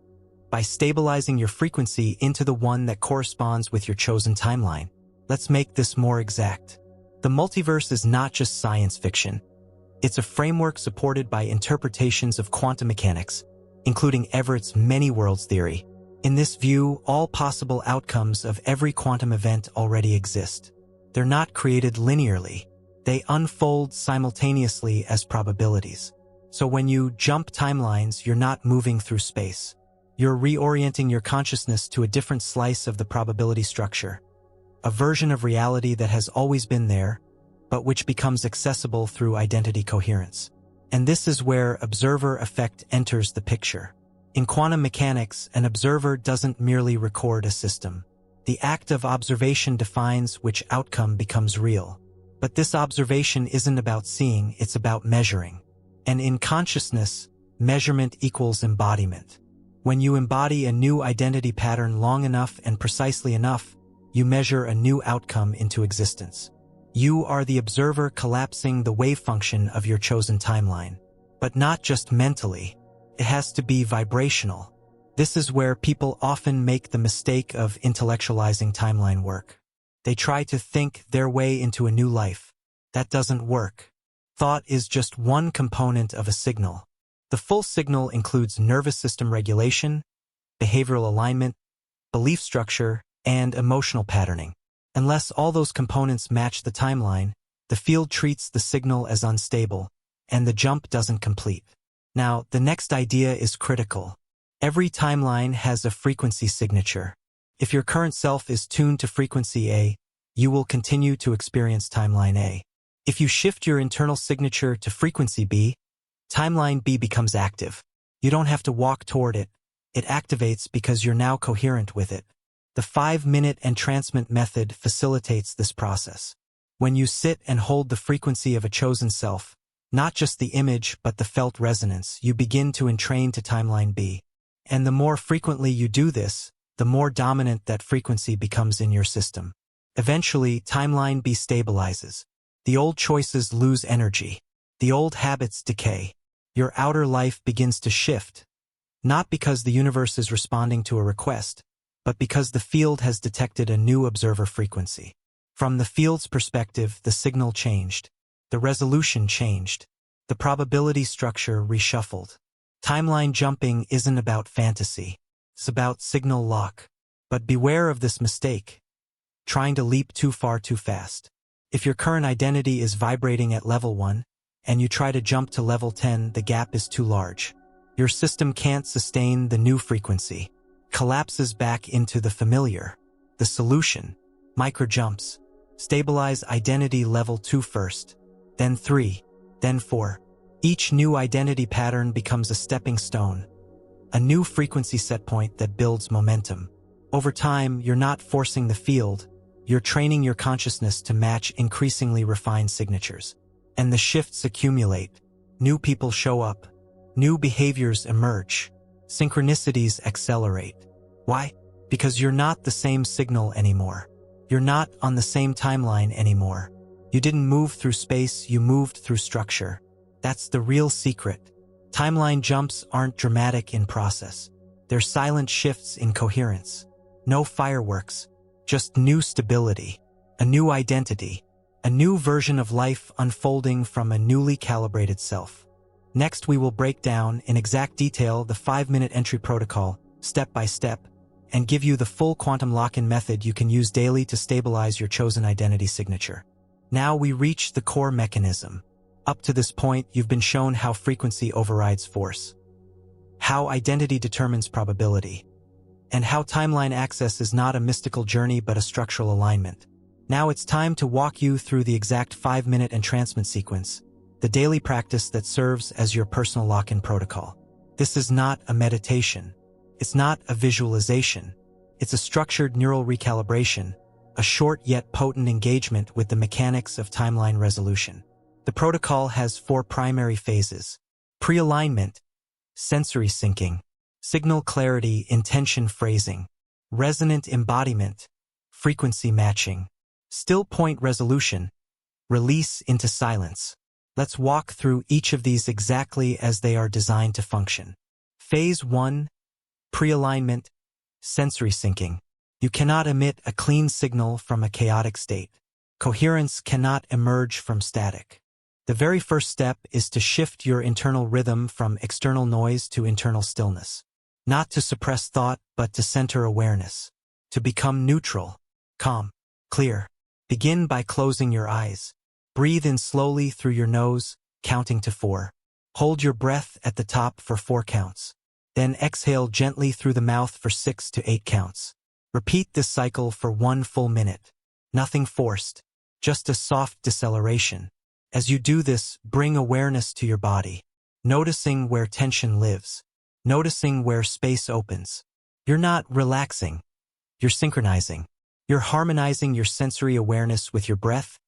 by stabilizing your frequency into the one that corresponds with your chosen timeline. Let's make this more exact. The multiverse is not just science fiction. It's a framework supported by interpretations of quantum mechanics, including Everett's many worlds theory. In this view, all possible outcomes of every quantum event already exist. They're not created linearly. They unfold simultaneously as probabilities. So when you jump timelines, you're not moving through space. You're reorienting your consciousness to a different slice of the probability structure, a version of reality that has always been there, but which becomes accessible through identity coherence. And this is where observer effect enters the picture. In quantum mechanics, an observer doesn't merely record a system. The act of observation defines which outcome becomes real. But this observation isn't about seeing, it's about measuring. And in consciousness, measurement equals embodiment. When you embody a new identity pattern long enough and precisely enough, you measure a new outcome into existence. You are the observer collapsing the wave function of your chosen timeline. But not just mentally. It has to be vibrational. This is where people often make the mistake of intellectualizing timeline work. They try to think their way into a new life. That doesn't work. Thought is just one component of a signal. The full signal includes nervous system regulation, behavioral alignment, belief structure, and emotional patterning. Unless all those components match the timeline, the field treats the signal as unstable, and the jump doesn't complete. Now, the next idea is critical. Every timeline has a frequency signature. If your current self is tuned to frequency A, you will continue to experience timeline A. If you shift your internal signature to frequency B, timeline B becomes active. You don't have to walk toward it. It activates because you're now coherent with it. The 5-minute entrancement method facilitates this process. When you sit and hold the frequency of a chosen self, not just the image but the felt resonance, you begin to entrain to timeline B. And the more frequently you do this, the more dominant that frequency becomes in your system. Eventually, timeline B stabilizes. The old choices lose energy. The old habits decay. Your outer life begins to shift, not because the universe is responding to a request, but because the field has detected a new observer frequency. From the field's perspective, the signal changed. The resolution changed. The probability structure reshuffled. Timeline jumping isn't about fantasy. It's about signal lock. But beware of this mistake. Trying to leap too far too fast. If your current identity is vibrating at level 1, and you try to jump to level 10, the gap is too large. Your system can't sustain the new frequency. Collapses back into the familiar. The solution: micro-jumps. Stabilize identity level 2 first, then 3, then 4. Each new identity pattern becomes a stepping stone, a new frequency set point that builds momentum. Over time, you're not forcing the field, you're training your consciousness to match increasingly refined signatures. And the shifts accumulate. New people show up. New behaviors emerge. Synchronicities accelerate. Why? Because you're not the same signal anymore. You're not on the same timeline anymore. You didn't move through space, you moved through structure. That's the real secret. Timeline jumps aren't dramatic in process. They're silent shifts in coherence. No fireworks, just new stability, a new identity, a new version of life unfolding from a newly calibrated self. Next, we will break down in exact detail the 5-minute entry protocol, step by step, and give you the full quantum lock-in method you can use daily to stabilize your chosen identity signature. Now we reach the core mechanism. Up to this point, you've been shown how frequency overrides force. how identity determines probability, and how timeline access is not a mystical journey but a structural alignment. Now it's time to walk you through the exact 5-minute entrancement sequence, the daily practice that serves as your personal lock-in protocol. This is not a meditation. It's not a visualization. It's a structured neural recalibration, a short yet potent engagement with the mechanics of timeline resolution. The protocol has 4 primary phases: pre-alignment, sensory syncing, signal clarity, intention phrasing, resonant embodiment, frequency matching, still point resolution, release into silence. Let's walk through each of these exactly as they are designed to function. Phase 1, pre-alignment, sensory syncing. You cannot emit a clean signal from a chaotic state. Coherence cannot emerge from static. The very first step is to shift your internal rhythm from external noise to internal stillness. Not to suppress thought, but to center awareness. To become neutral, calm, clear. Begin by closing your eyes. Breathe in slowly through your nose, counting to 4. Hold your breath at the top for 4 counts. Then exhale gently through the mouth for 6 to 8 counts. Repeat this cycle for 1 full minute. Nothing forced, just a soft deceleration. As you do this, bring awareness to your body, noticing where tension lives, noticing where space opens. You're not relaxing, you're synchronizing. You're harmonizing your sensory awareness with your breath,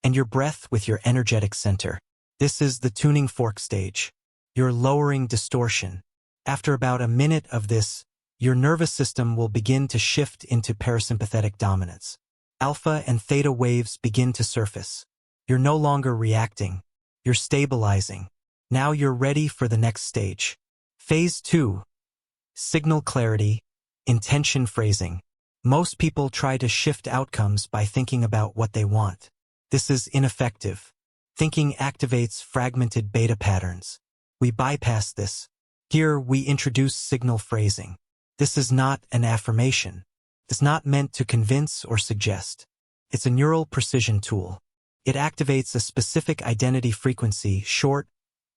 and your breath with your energetic center. This is the tuning fork stage. You're lowering distortion. After about a minute of this, your nervous system will begin to shift into parasympathetic dominance. Alpha and theta waves begin to surface. You're no longer reacting. You're stabilizing. Now you're ready for the next stage. Phase 2. Signal clarity, intention phrasing. Most people try to shift outcomes by thinking about what they want. This is ineffective. Thinking activates fragmented beta patterns. We bypass this. Here we introduce signal phrasing. This is not an affirmation. It's not meant to convince or suggest. It's a neural precision tool. It activates a specific identity frequency, short,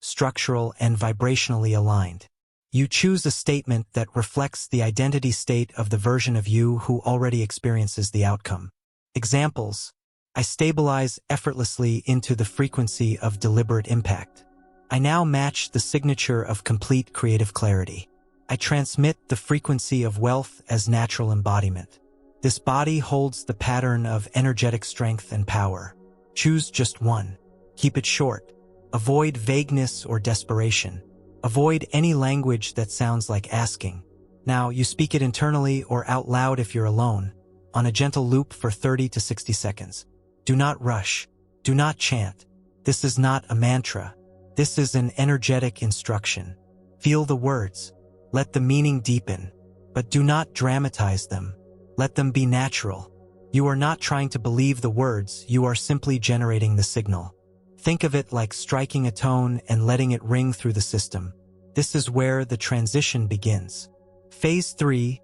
structural, and vibrationally aligned. You choose a statement that reflects the identity state of the version of you who already experiences the outcome. Examples: I stabilize effortlessly into the frequency of deliberate impact. I now match the signature of complete creative clarity. I transmit the frequency of wealth as natural embodiment. This body holds the pattern of energetic strength and power. Choose just one. Keep it short. Avoid vagueness or desperation. Avoid any language that sounds like asking. Now, you speak it internally or out loud if you're alone, on a gentle loop for 30 to 60 seconds. Do not rush. Do not chant. This is not a mantra. This is an energetic instruction. Feel the words. Let the meaning deepen. But do not dramatize them. Let them be natural. You are not trying to believe the words, you are simply generating the signal. Think of it like striking a tone and letting it ring through the system. This is where the transition begins. Phase 3,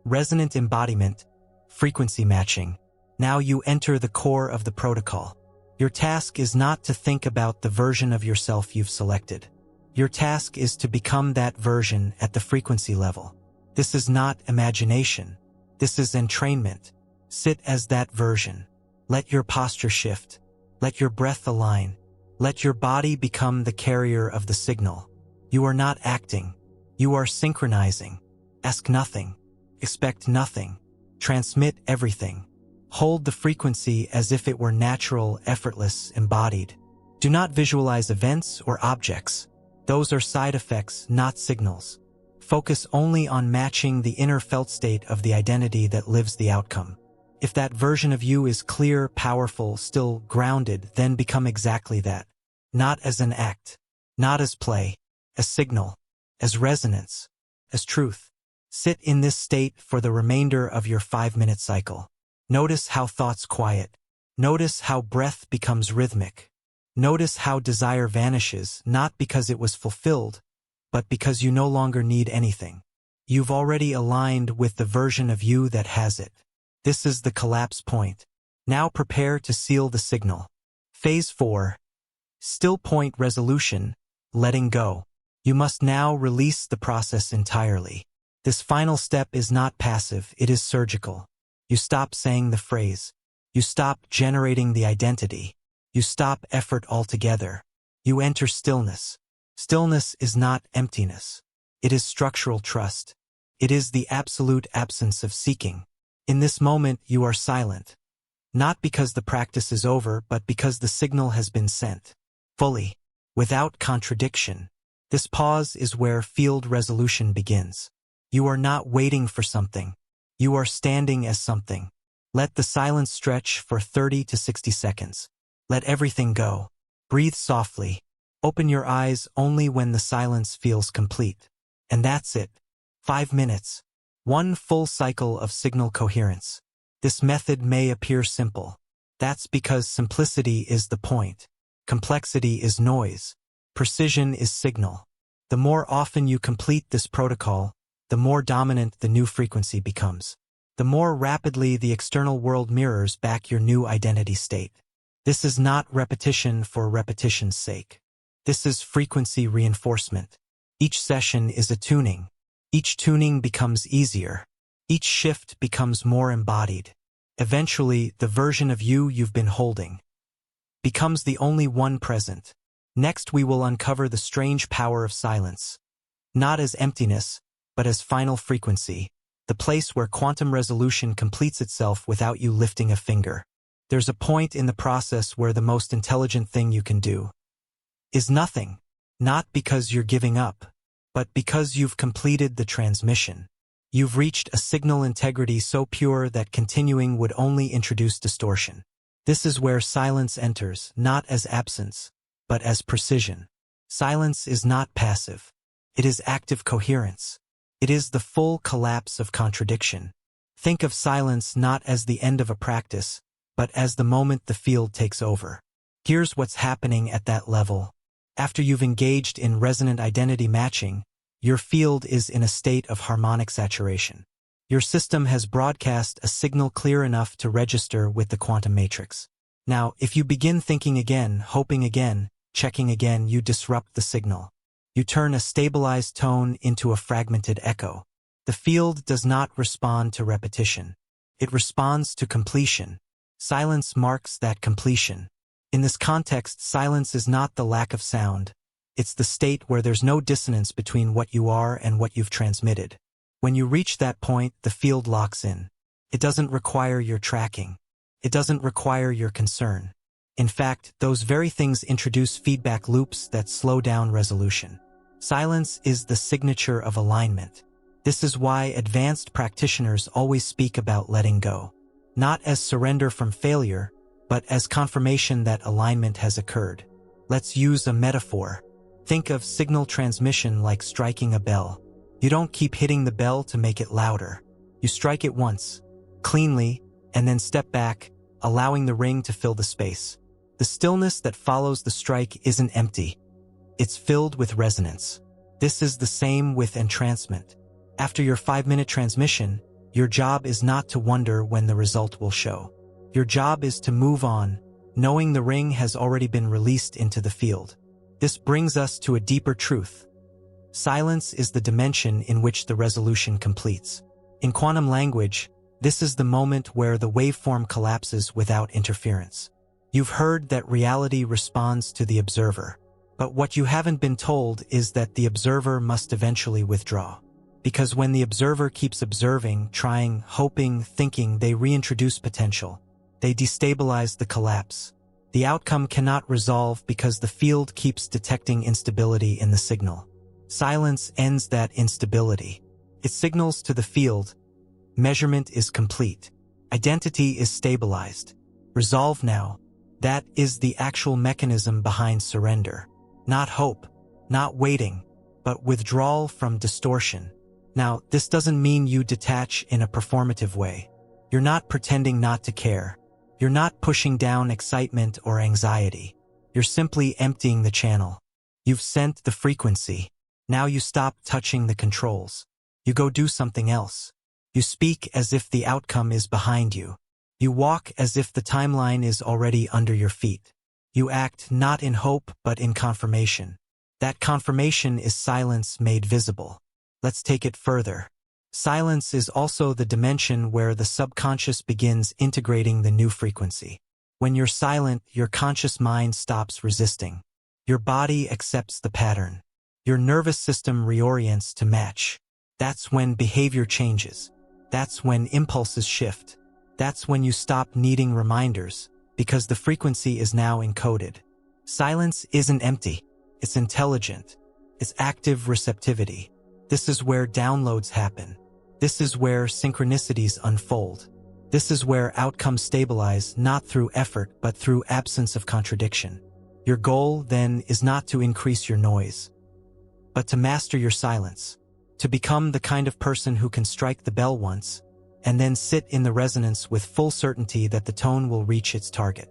resonant embodiment, frequency matching. Now you enter the core of the protocol. Your task is not to think about the version of yourself you've selected. Your task is to become that version at the frequency level. This is not imagination. This is entrainment. Sit as that version. Let your posture shift. Let your breath align. Let your body become the carrier of the signal. You are not acting. You are synchronizing. Ask nothing. Expect nothing. Transmit everything. Hold the frequency as if it were natural, effortless, embodied. Do not visualize events or objects. Those are side effects, not signals. Focus only on matching the inner felt state of the identity that lives the outcome. If that version of you is clear, powerful, still grounded, then become exactly that. Not as an act. Not as play. As signal. As resonance. As truth. Sit in this state for the remainder of your 5-minute cycle. Notice how thoughts quiet. Notice how breath becomes rhythmic. Notice how desire vanishes, not because it was fulfilled, but because you no longer need anything. You've already aligned with the version of you that has it. This is the collapse point. Now prepare to seal the signal. Phase 4. Still point resolution, letting go. You must now release the process entirely. This final step is not passive, it is surgical. You stop saying the phrase. You stop generating the identity. You stop effort altogether. You enter stillness. Stillness is not emptiness. It is structural trust. It is the absolute absence of seeking. In this moment, you are silent. Not because the practice is over, but because the signal has been sent. Fully. Without contradiction. This pause is where field resolution begins. You are not waiting for something. You are standing as something. Let the silence stretch for 30 to 60 seconds. Let everything go. Breathe softly. Open your eyes only when the silence feels complete. And that's it. 5 minutes. One full cycle of signal coherence. This method may appear simple. That's because simplicity is the point. Complexity is noise. Precision is signal. The more often you complete this protocol, the more dominant the new frequency becomes. The more rapidly the external world mirrors back your new identity state. This is not repetition for repetition's sake. This is frequency reinforcement. Each session is a tuning. Each tuning becomes easier. Each shift becomes more embodied. Eventually, the version of you you've been holding becomes the only one present. Next, we will uncover the strange power of silence. Not as emptiness, but as final frequency. The place where quantum resolution completes itself without you lifting a finger. There's a point in the process where the most intelligent thing you can do is nothing. Not because you're giving up, but because you've completed the transmission. You've reached a signal integrity so pure that continuing would only introduce distortion. This is where silence enters, not as absence, but as precision. Silence is not passive. It is active coherence. It is the full collapse of contradiction. Think of silence not as the end of a practice, but as the moment the field takes over. Here's what's happening at that level. After you've engaged in resonant identity matching, your field is in a state of harmonic saturation. Your system has broadcast a signal clear enough to register with the quantum matrix. Now, if you begin thinking again, hoping again, checking again, you disrupt the signal. You turn a stabilized tone into a fragmented echo. The field does not respond to repetition. It responds to completion. Silence marks that completion. In this context, silence is not the lack of sound. It's the state where there's no dissonance between what you are and what you've transmitted. When you reach that point, the field locks in. It doesn't require your tracking. It doesn't require your concern. In fact, those very things introduce feedback loops that slow down resolution. Silence is the signature of alignment. This is why advanced practitioners always speak about letting go. Not as surrender from failure, but as confirmation that alignment has occurred. Let's use a metaphor. Think of signal transmission like striking a bell. You don't keep hitting the bell to make it louder. You strike it once, cleanly, and then step back, allowing the ring to fill the space. The stillness that follows the strike isn't empty. It's filled with resonance. This is the same with entrancement. After your 5-minute transmission, your job is not to wonder when the result will show. Your job is to move on, knowing the ring has already been released into the field. This brings us to a deeper truth. Silence is the dimension in which the resolution completes. In quantum language, this is the moment where the waveform collapses without interference. You've heard that reality responds to the observer. But what you haven't been told is that the observer must eventually withdraw. Because when the observer keeps observing, trying, hoping, thinking, they reintroduce potential. They destabilize the collapse. The outcome cannot resolve because the field keeps detecting instability in the signal. Silence ends that instability. It signals to the field, measurement is complete. Identity is stabilized. Resolve now. That is the actual mechanism behind surrender. Not hope, not waiting, but withdrawal from distortion. Now, this doesn't mean you detach in a performative way. You're not pretending not to care. You're not pushing down excitement or anxiety. You're simply emptying the channel. You've sent the frequency. Now you stop touching the controls. You go do something else. You speak as if the outcome is behind you. You walk as if the timeline is already under your feet. You act not in hope but in confirmation. That confirmation is silence made visible. Let's take it further. Silence is also the dimension where the subconscious begins integrating the new frequency. When you're silent, your conscious mind stops resisting. Your body accepts the pattern. Your nervous system reorients to match. That's when behavior changes. That's when impulses shift. That's when you stop needing reminders, because the frequency is now encoded. Silence isn't empty. It's intelligent. It's active receptivity. This is where downloads happen. This is where synchronicities unfold. This is where outcomes stabilize not through effort but through absence of contradiction. Your goal, then, is not to increase your noise, but to master your silence, to become the kind of person who can strike the bell once and then sit in the resonance with full certainty that the tone will reach its target.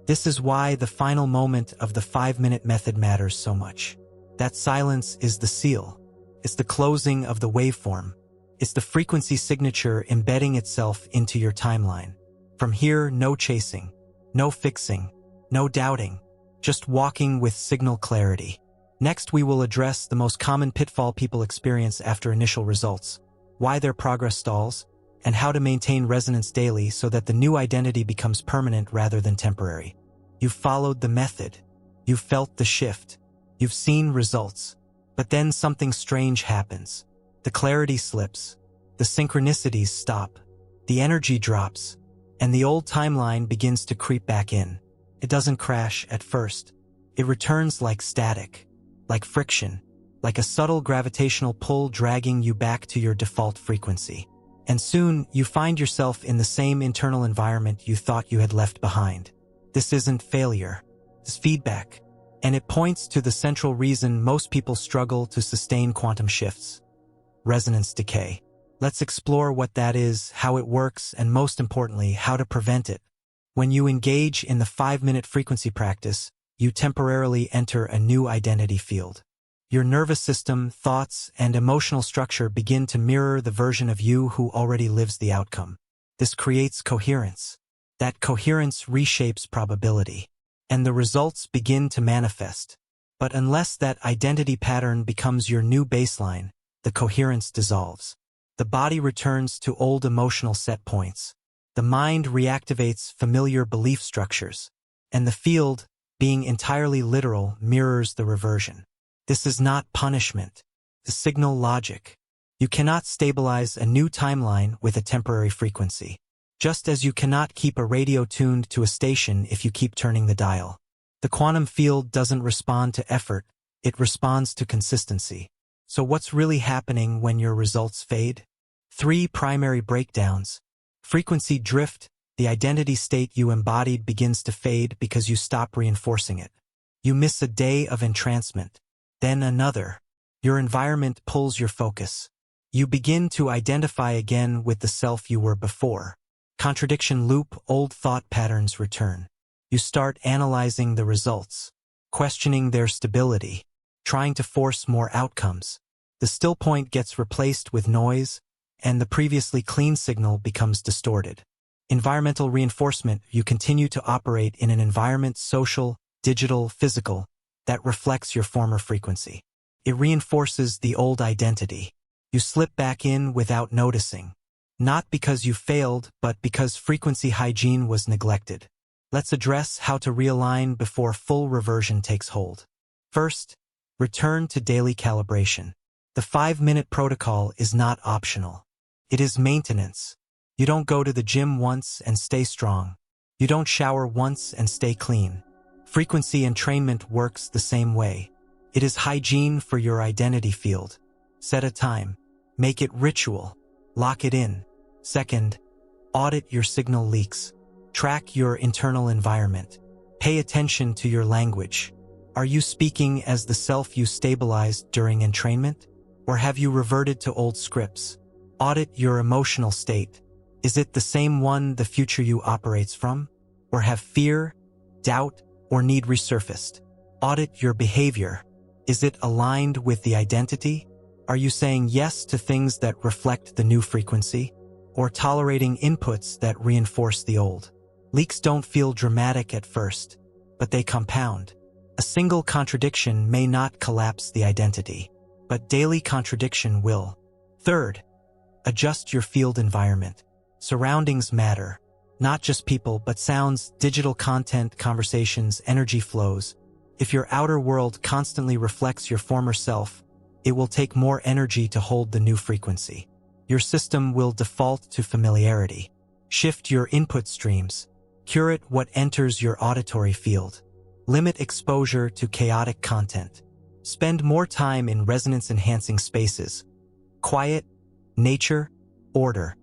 This is why the final moment of the 5-minute method matters so much. That silence is the seal. It's the closing of the waveform. It's the frequency signature embedding itself into your timeline. From here, no chasing, no fixing, no doubting, just walking with signal clarity. Next, we will address the most common pitfall people experience after initial results, why their progress stalls, and how to maintain resonance daily so that the new identity becomes permanent rather than temporary. You've followed the method. You've felt the shift. You've seen results. But then something strange happens. The clarity slips, the synchronicities stop, the energy drops, and the old timeline begins to creep back in. It doesn't crash at first. It returns like static, like friction, like a subtle gravitational pull dragging you back to your default frequency. And soon, you find yourself in the same internal environment you thought you had left behind. This isn't failure. It's feedback. And it points to the central reason most people struggle to sustain quantum shifts. Resonance decay. Let's explore what that is, how it works, and most importantly, how to prevent it. When you engage in the 5-minute frequency practice, you temporarily enter a new identity field. Your nervous system, thoughts, and emotional structure begin to mirror the version of you who already lives the outcome. This creates coherence. That coherence reshapes probability, and the results begin to manifest. But unless that identity pattern becomes your new baseline, the coherence dissolves. The body returns to old emotional set points. The mind reactivates familiar belief structures. And the field, being entirely literal, mirrors the reversion. This is not punishment. It's signal logic. You cannot stabilize a new timeline with a temporary frequency. Just as you cannot keep a radio tuned to a station if you keep turning the dial. The quantum field doesn't respond to effort, it responds to consistency. So what's really happening when your results fade? 3 primary breakdowns. Frequency drift, the identity state you embodied begins to fade because you stop reinforcing it. You miss a day of entrancement, then another. Your environment pulls your focus. You begin to identify again with the self you were before. Contradiction loop, old thought patterns return. You start analyzing the results, questioning their stability, trying to force more outcomes. The still point gets replaced with noise, and the previously clean signal becomes distorted. Environmental reinforcement, you continue to operate in an environment, social, digital, physical, that reflects your former frequency. It reinforces the old identity. You slip back in without noticing. Not because you failed, but because frequency hygiene was neglected. Let's address how to realign before full reversion takes hold. First, return to daily calibration. The 5-minute protocol is not optional. It is maintenance. You don't go to the gym once and stay strong. You don't shower once and stay clean. Frequency entrainment works the same way. It is hygiene for your identity field. Set a time. Make it ritual. Lock it in. Second, audit your signal leaks. Track your internal environment. Pay attention to your language. Are you speaking as the self you stabilized during entrainment? Or have you reverted to old scripts? Audit your emotional state. Is it the same one the future you operates from? Or have fear, doubt, or need resurfaced? Audit your behavior. Is it aligned with the identity? Are you saying yes to things that reflect the new frequency? Or tolerating inputs that reinforce the old? Leaks don't feel dramatic at first, but they compound. A single contradiction may not collapse the identity, but daily contradiction will. Third, adjust your field environment. Surroundings matter. Not just people, but sounds, digital content, conversations, energy flows. If your outer world constantly reflects your former self, it will take more energy to hold the new frequency. Your system will default to familiarity. Shift your input streams. Curate what enters your auditory field. Limit exposure to chaotic content. Spend more time in resonance-enhancing spaces. Quiet, nature, order.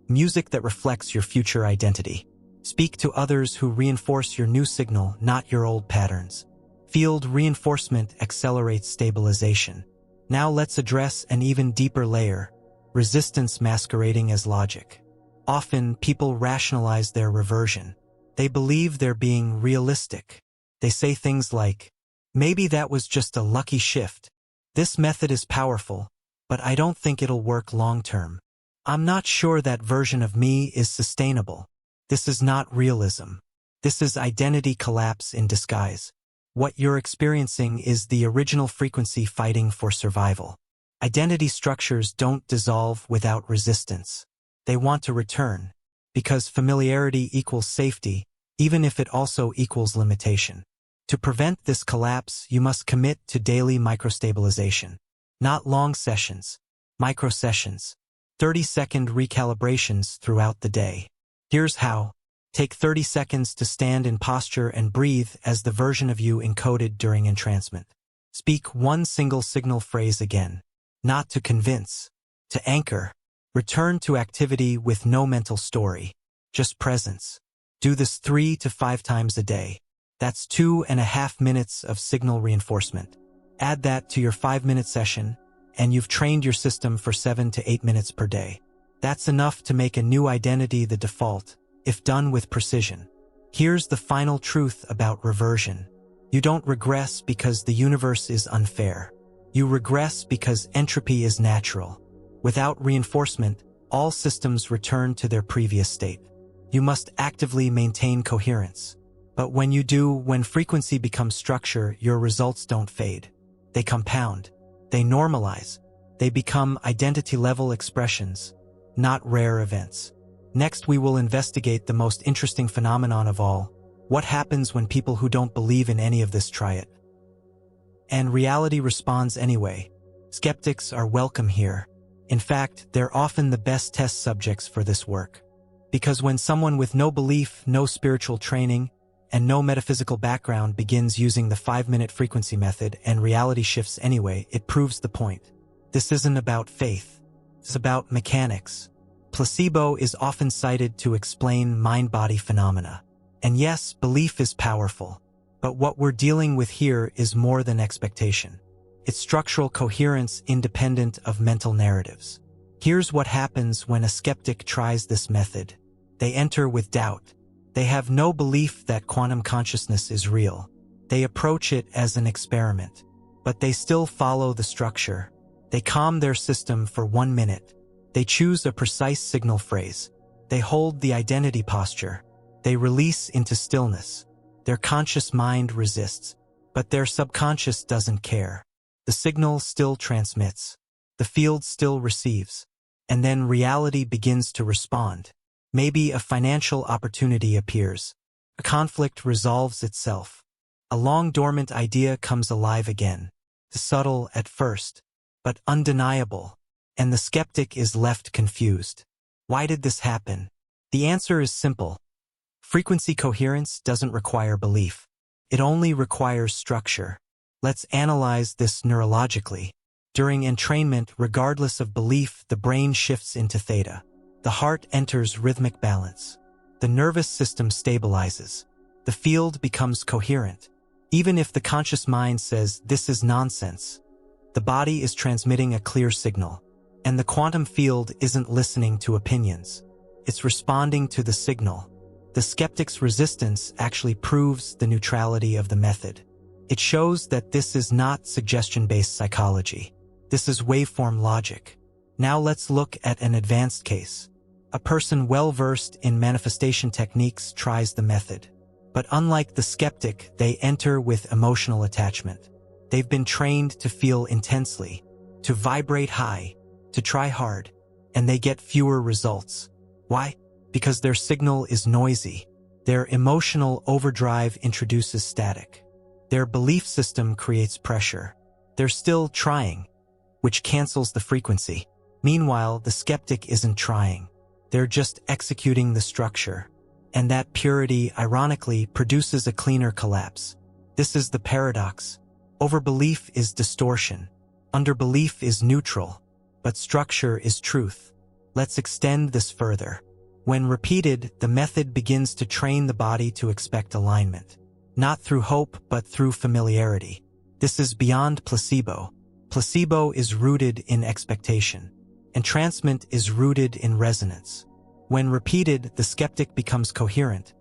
Music that reflects your future identity. Speak to others who reinforce your new signal, not your old patterns. Field reinforcement accelerates stabilization. Now let's address an even deeper layer: resistance masquerading as logic. Often, people rationalize their reversion. They believe they're being realistic. They say things like, "Maybe that was just a lucky shift. This method is powerful, but I don't think it'll work long-term. I'm not sure that version of me is sustainable." This is not realism. This is identity collapse in disguise. What you're experiencing is the original frequency fighting for survival. Identity structures don't dissolve without resistance. They want to return, because familiarity equals safety, even if it also equals limitation. To prevent this collapse, you must commit to daily microstabilization. Not long sessions, micro sessions. 30-second recalibrations throughout the day. Here's how. Take 30 seconds to stand in posture and breathe as the version of you encoded during entrancement. Speak one single signal phrase again. Not to convince, to anchor. Return to activity with no mental story, just presence. Do this 3 to 5 times a day. That's 2.5 minutes of signal reinforcement. Add that to your 5-minute session, and you've trained your system for 7 to 8 minutes per day. That's enough to make a new identity the default, if done with precision. Here's the final truth about reversion. You don't regress because the universe is unfair. You regress because entropy is natural. Without reinforcement, all systems return to their previous state. You must actively maintain coherence. But when you do, when frequency becomes structure, your results don't fade. They compound. They normalize. They become identity-level expressions, not rare events. Next, we will investigate the most interesting phenomenon of all. What happens when people who don't believe in any of this try it? And reality responds anyway. Skeptics are welcome here. In fact, they're often the best test subjects for this work. Because when someone with no belief, no spiritual training, and no metaphysical background begins using the 5-minute frequency method and reality shifts anyway, it proves the point. This isn't about faith. It's about mechanics. Placebo is often cited to explain mind-body phenomena. And yes, belief is powerful. But what we're dealing with here is more than expectation. It's structural coherence independent of mental narratives. Here's what happens when a skeptic tries this method. They enter with doubt. They have no belief that quantum consciousness is real. They approach it as an experiment. But they still follow the structure. They calm their system for 1 minute. They choose a precise signal phrase. They hold the identity posture. They release into stillness. Their conscious mind resists, but their subconscious doesn't care. The signal still transmits. The field still receives. And then reality begins to respond. Maybe a financial opportunity appears. A conflict resolves itself. A long-dormant idea comes alive again. Subtle at first, but undeniable. And the skeptic is left confused. Why did this happen? The answer is simple. Frequency coherence doesn't require belief. It only requires structure. Let's analyze this neurologically. During entrainment, regardless of belief, the brain shifts into theta. The heart enters rhythmic balance. The nervous system stabilizes. The field becomes coherent. Even if the conscious mind says, "This is nonsense," the body is transmitting a clear signal. And the quantum field isn't listening to opinions. It's responding to the signal. The skeptic's resistance actually proves the neutrality of the method. It shows that this is not suggestion-based psychology. This is waveform logic. Now let's look at an advanced case. A person well-versed in manifestation techniques tries the method. But unlike the skeptic, they enter with emotional attachment. They've been trained to feel intensely, to vibrate high, to try hard, and they get fewer results. Why? Because their signal is noisy. Their emotional overdrive introduces static. Their belief system creates pressure. They're still trying, which cancels the frequency. Meanwhile, the skeptic isn't trying. They're just executing the structure. And that purity, ironically, produces a cleaner collapse. This is the paradox. Overbelief is distortion. Underbelief is neutral. But structure is truth. Let's extend this further. When repeated, the method begins to train the body to expect alignment. Not through hope, but through familiarity. This is beyond placebo. Placebo is rooted in expectation. Entrancement is rooted in resonance. When repeated, the skeptic becomes coherent,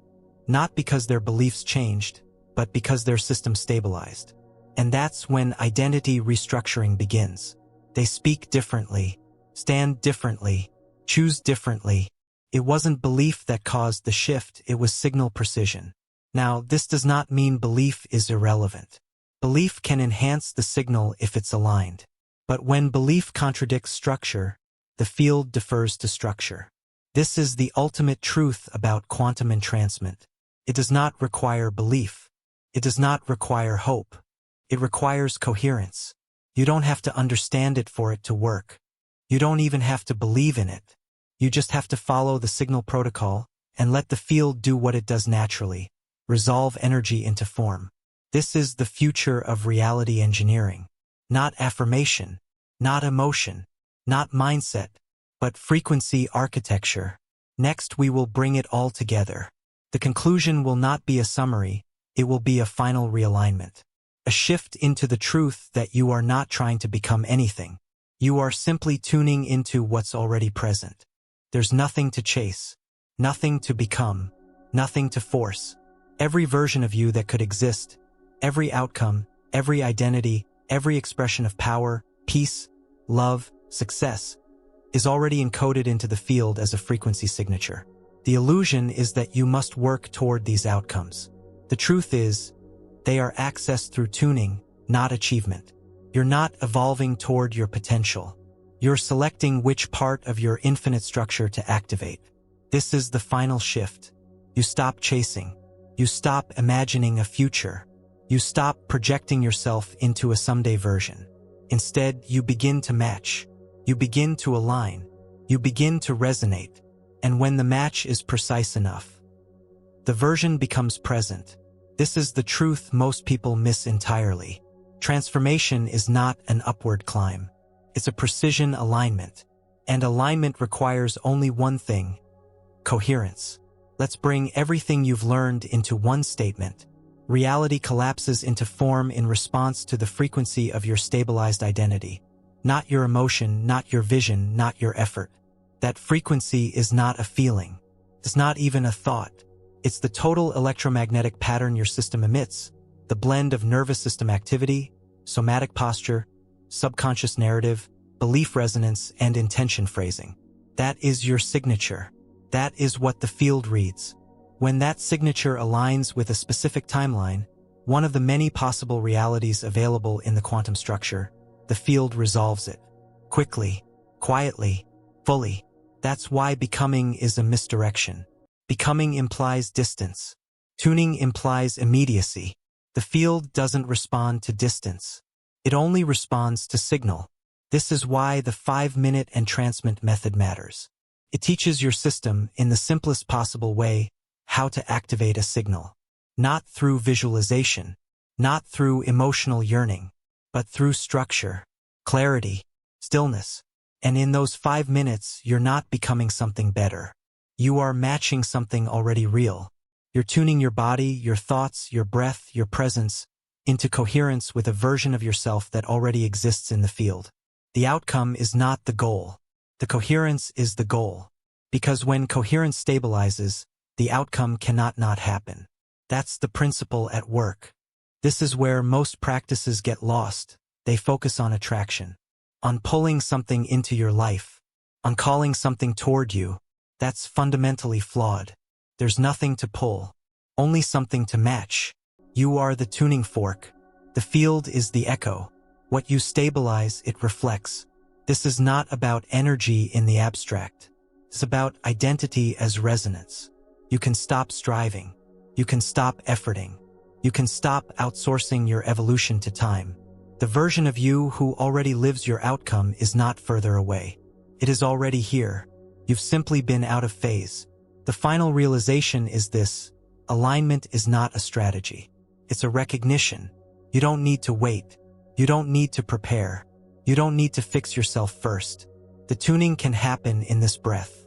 not because their beliefs changed, but because their system stabilized. And that's when identity restructuring begins. They speak differently, stand differently, choose differently. It wasn't belief that caused the shift, it was signal precision. Now, this does not mean belief is irrelevant. Belief can enhance the signal if it's aligned. But when belief contradicts structure, the field defers to structure. This is the ultimate truth about quantum entrancement. It does not require belief. It does not require hope. It requires coherence. You don't have to understand it for it to work. You don't even have to believe in it. You just have to follow the signal protocol and let the field do what it does naturally, resolve energy into form. This is the future of reality engineering. Not affirmation, not emotion, not mindset, but frequency architecture. Next, we will bring it all together. The conclusion will not be a summary, it will be a final realignment. A shift into the truth that you are not trying to become anything. You are simply tuning into what's already present. There's nothing to chase, nothing to become, nothing to force. Every version of you that could exist, every outcome, every identity, every expression of power, peace, love, success, is already encoded into the field as a frequency signature. The illusion is that you must work toward these outcomes. The truth is, they are accessed through tuning, not achievement. You're not evolving toward your potential. You're selecting which part of your infinite structure to activate. This is the final shift. You stop chasing. You stop imagining a future. You stop projecting yourself into a someday version. Instead, you begin to match. You begin to align. You begin to resonate. And when the match is precise enough, the version becomes present. This is the truth most people miss entirely. Transformation is not an upward climb. It's a precision alignment. And alignment requires only one thing: coherence. Let's bring everything you've learned into one statement. Reality collapses into form in response to the frequency of your stabilized identity. Not your emotion, not your vision, not your effort. That frequency is not a feeling. It's not even a thought. It's the total electromagnetic pattern your system emits, the blend of nervous system activity, somatic posture, subconscious narrative, belief resonance, and intention phrasing. That is your signature. That is what the field reads. When that signature aligns with a specific timeline, one of the many possible realities available in the quantum structure, the field resolves it. Quickly, quietly, fully. That's why becoming is a misdirection. Becoming implies distance. Tuning implies immediacy. The field doesn't respond to distance. It only responds to signal. This is why the 5-minute entrancement method matters. It teaches your system, in the simplest possible way, how to activate a signal. Not through visualization, not through emotional yearning, but through structure, clarity, stillness. And in those 5 minutes, you're not becoming something better. You are matching something already real. You're tuning your body, your thoughts, your breath, your presence into coherence with a version of yourself that already exists in the field. The outcome is not the goal. The coherence is the goal. Because when coherence stabilizes, the outcome cannot not happen. That's the principle at work. This is where most practices get lost. They focus on attraction, on pulling something into your life, on calling something toward you. That's fundamentally flawed. There's nothing to pull. only something to match. You are the tuning fork. The field is the echo. What you stabilize, it reflects. This is not about energy in the abstract. It's about identity as resonance. You can stop striving. You can stop efforting. You can stop outsourcing your evolution to time. The version of you who already lives your outcome is not further away. It is already here. You've simply been out of phase. The final realization is this: alignment is not a strategy. It's a recognition. You don't need to wait. You don't need to prepare. You don't need to fix yourself first. The tuning can happen in this breath,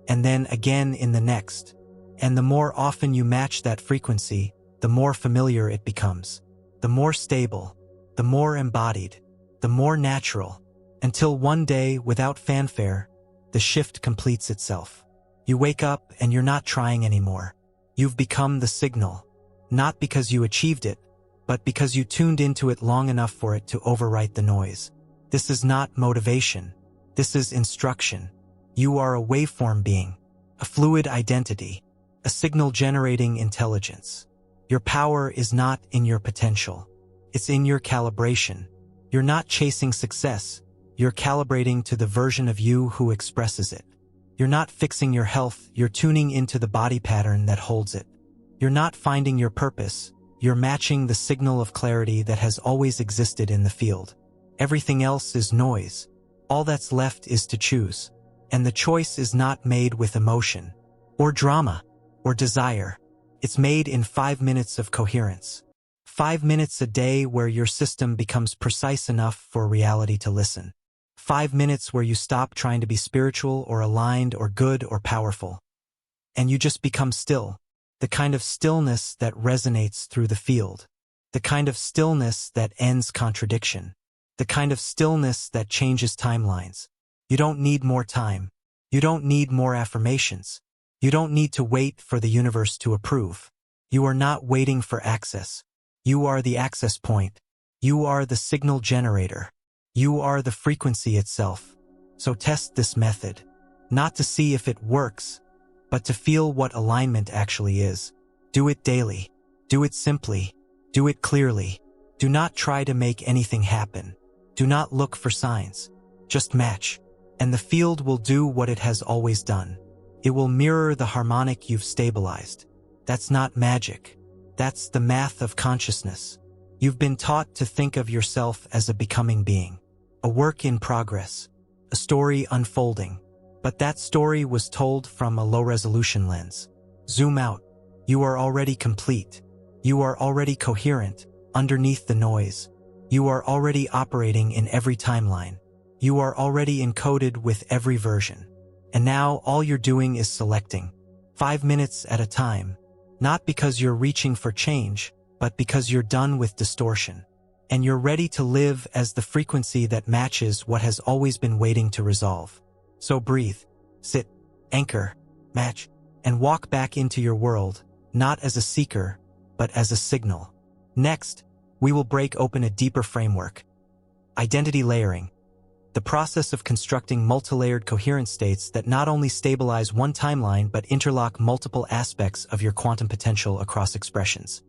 and then again in the next. And the more often you match that frequency, the more familiar it becomes. The more stable, the more embodied, the more natural, until one day, without fanfare, the shift completes itself. You wake up and you're not trying anymore. You've become the signal, not because you achieved it, but because you tuned into it long enough for it to overwrite the noise. This is not motivation. This is instruction. You are a waveform being, a fluid identity, a signal-generating intelligence. Your power is not in your potential. It's in your calibration. You're not chasing success. You're calibrating to the version of you who expresses it. You're not fixing your health. You're tuning into the body pattern that holds it. You're not finding your purpose. You're matching the signal of clarity that has always existed in the field. Everything else is noise. All that's left is to choose. And the choice is not made with emotion, or drama, or desire. It's made in 5 minutes of coherence. 5 minutes a day where your system becomes precise enough for reality to listen. 5 minutes where you stop trying to be spiritual or aligned or good or powerful. And you just become still. The kind of stillness that resonates through the field. The kind of stillness that ends contradiction. The kind of stillness that changes timelines. You don't need more time. You don't need more affirmations. You don't need to wait for the universe to approve. You are not waiting for access. You are the access point. You are the signal generator. You are the frequency itself. So test this method, not to see if it works, but to feel what alignment actually is. Do it daily. Do it simply. Do it clearly. Do not try to make anything happen. Do not look for signs. Just match. And the field will do what it has always done. It will mirror the harmonic you've stabilized. That's not magic. That's the math of consciousness. You've been taught to think of yourself as a becoming being, a work in progress, a story unfolding. But that story was told from a low-resolution lens. Zoom out. You are already complete. You are already coherent, underneath the noise. You are already operating in every timeline. You are already encoded with every version. And now all you're doing is selecting, 5 minutes at a time, not because you're reaching for change, but because you're done with distortion. And you're ready to live as the frequency that matches what has always been waiting to resolve. So breathe, sit, anchor, match, and walk back into your world, not as a seeker, but as a signal. Next, we will break open a deeper framework. Identity layering. The process of constructing multi-layered coherent states that not only stabilize one timeline but interlock multiple aspects of your quantum potential across expressions.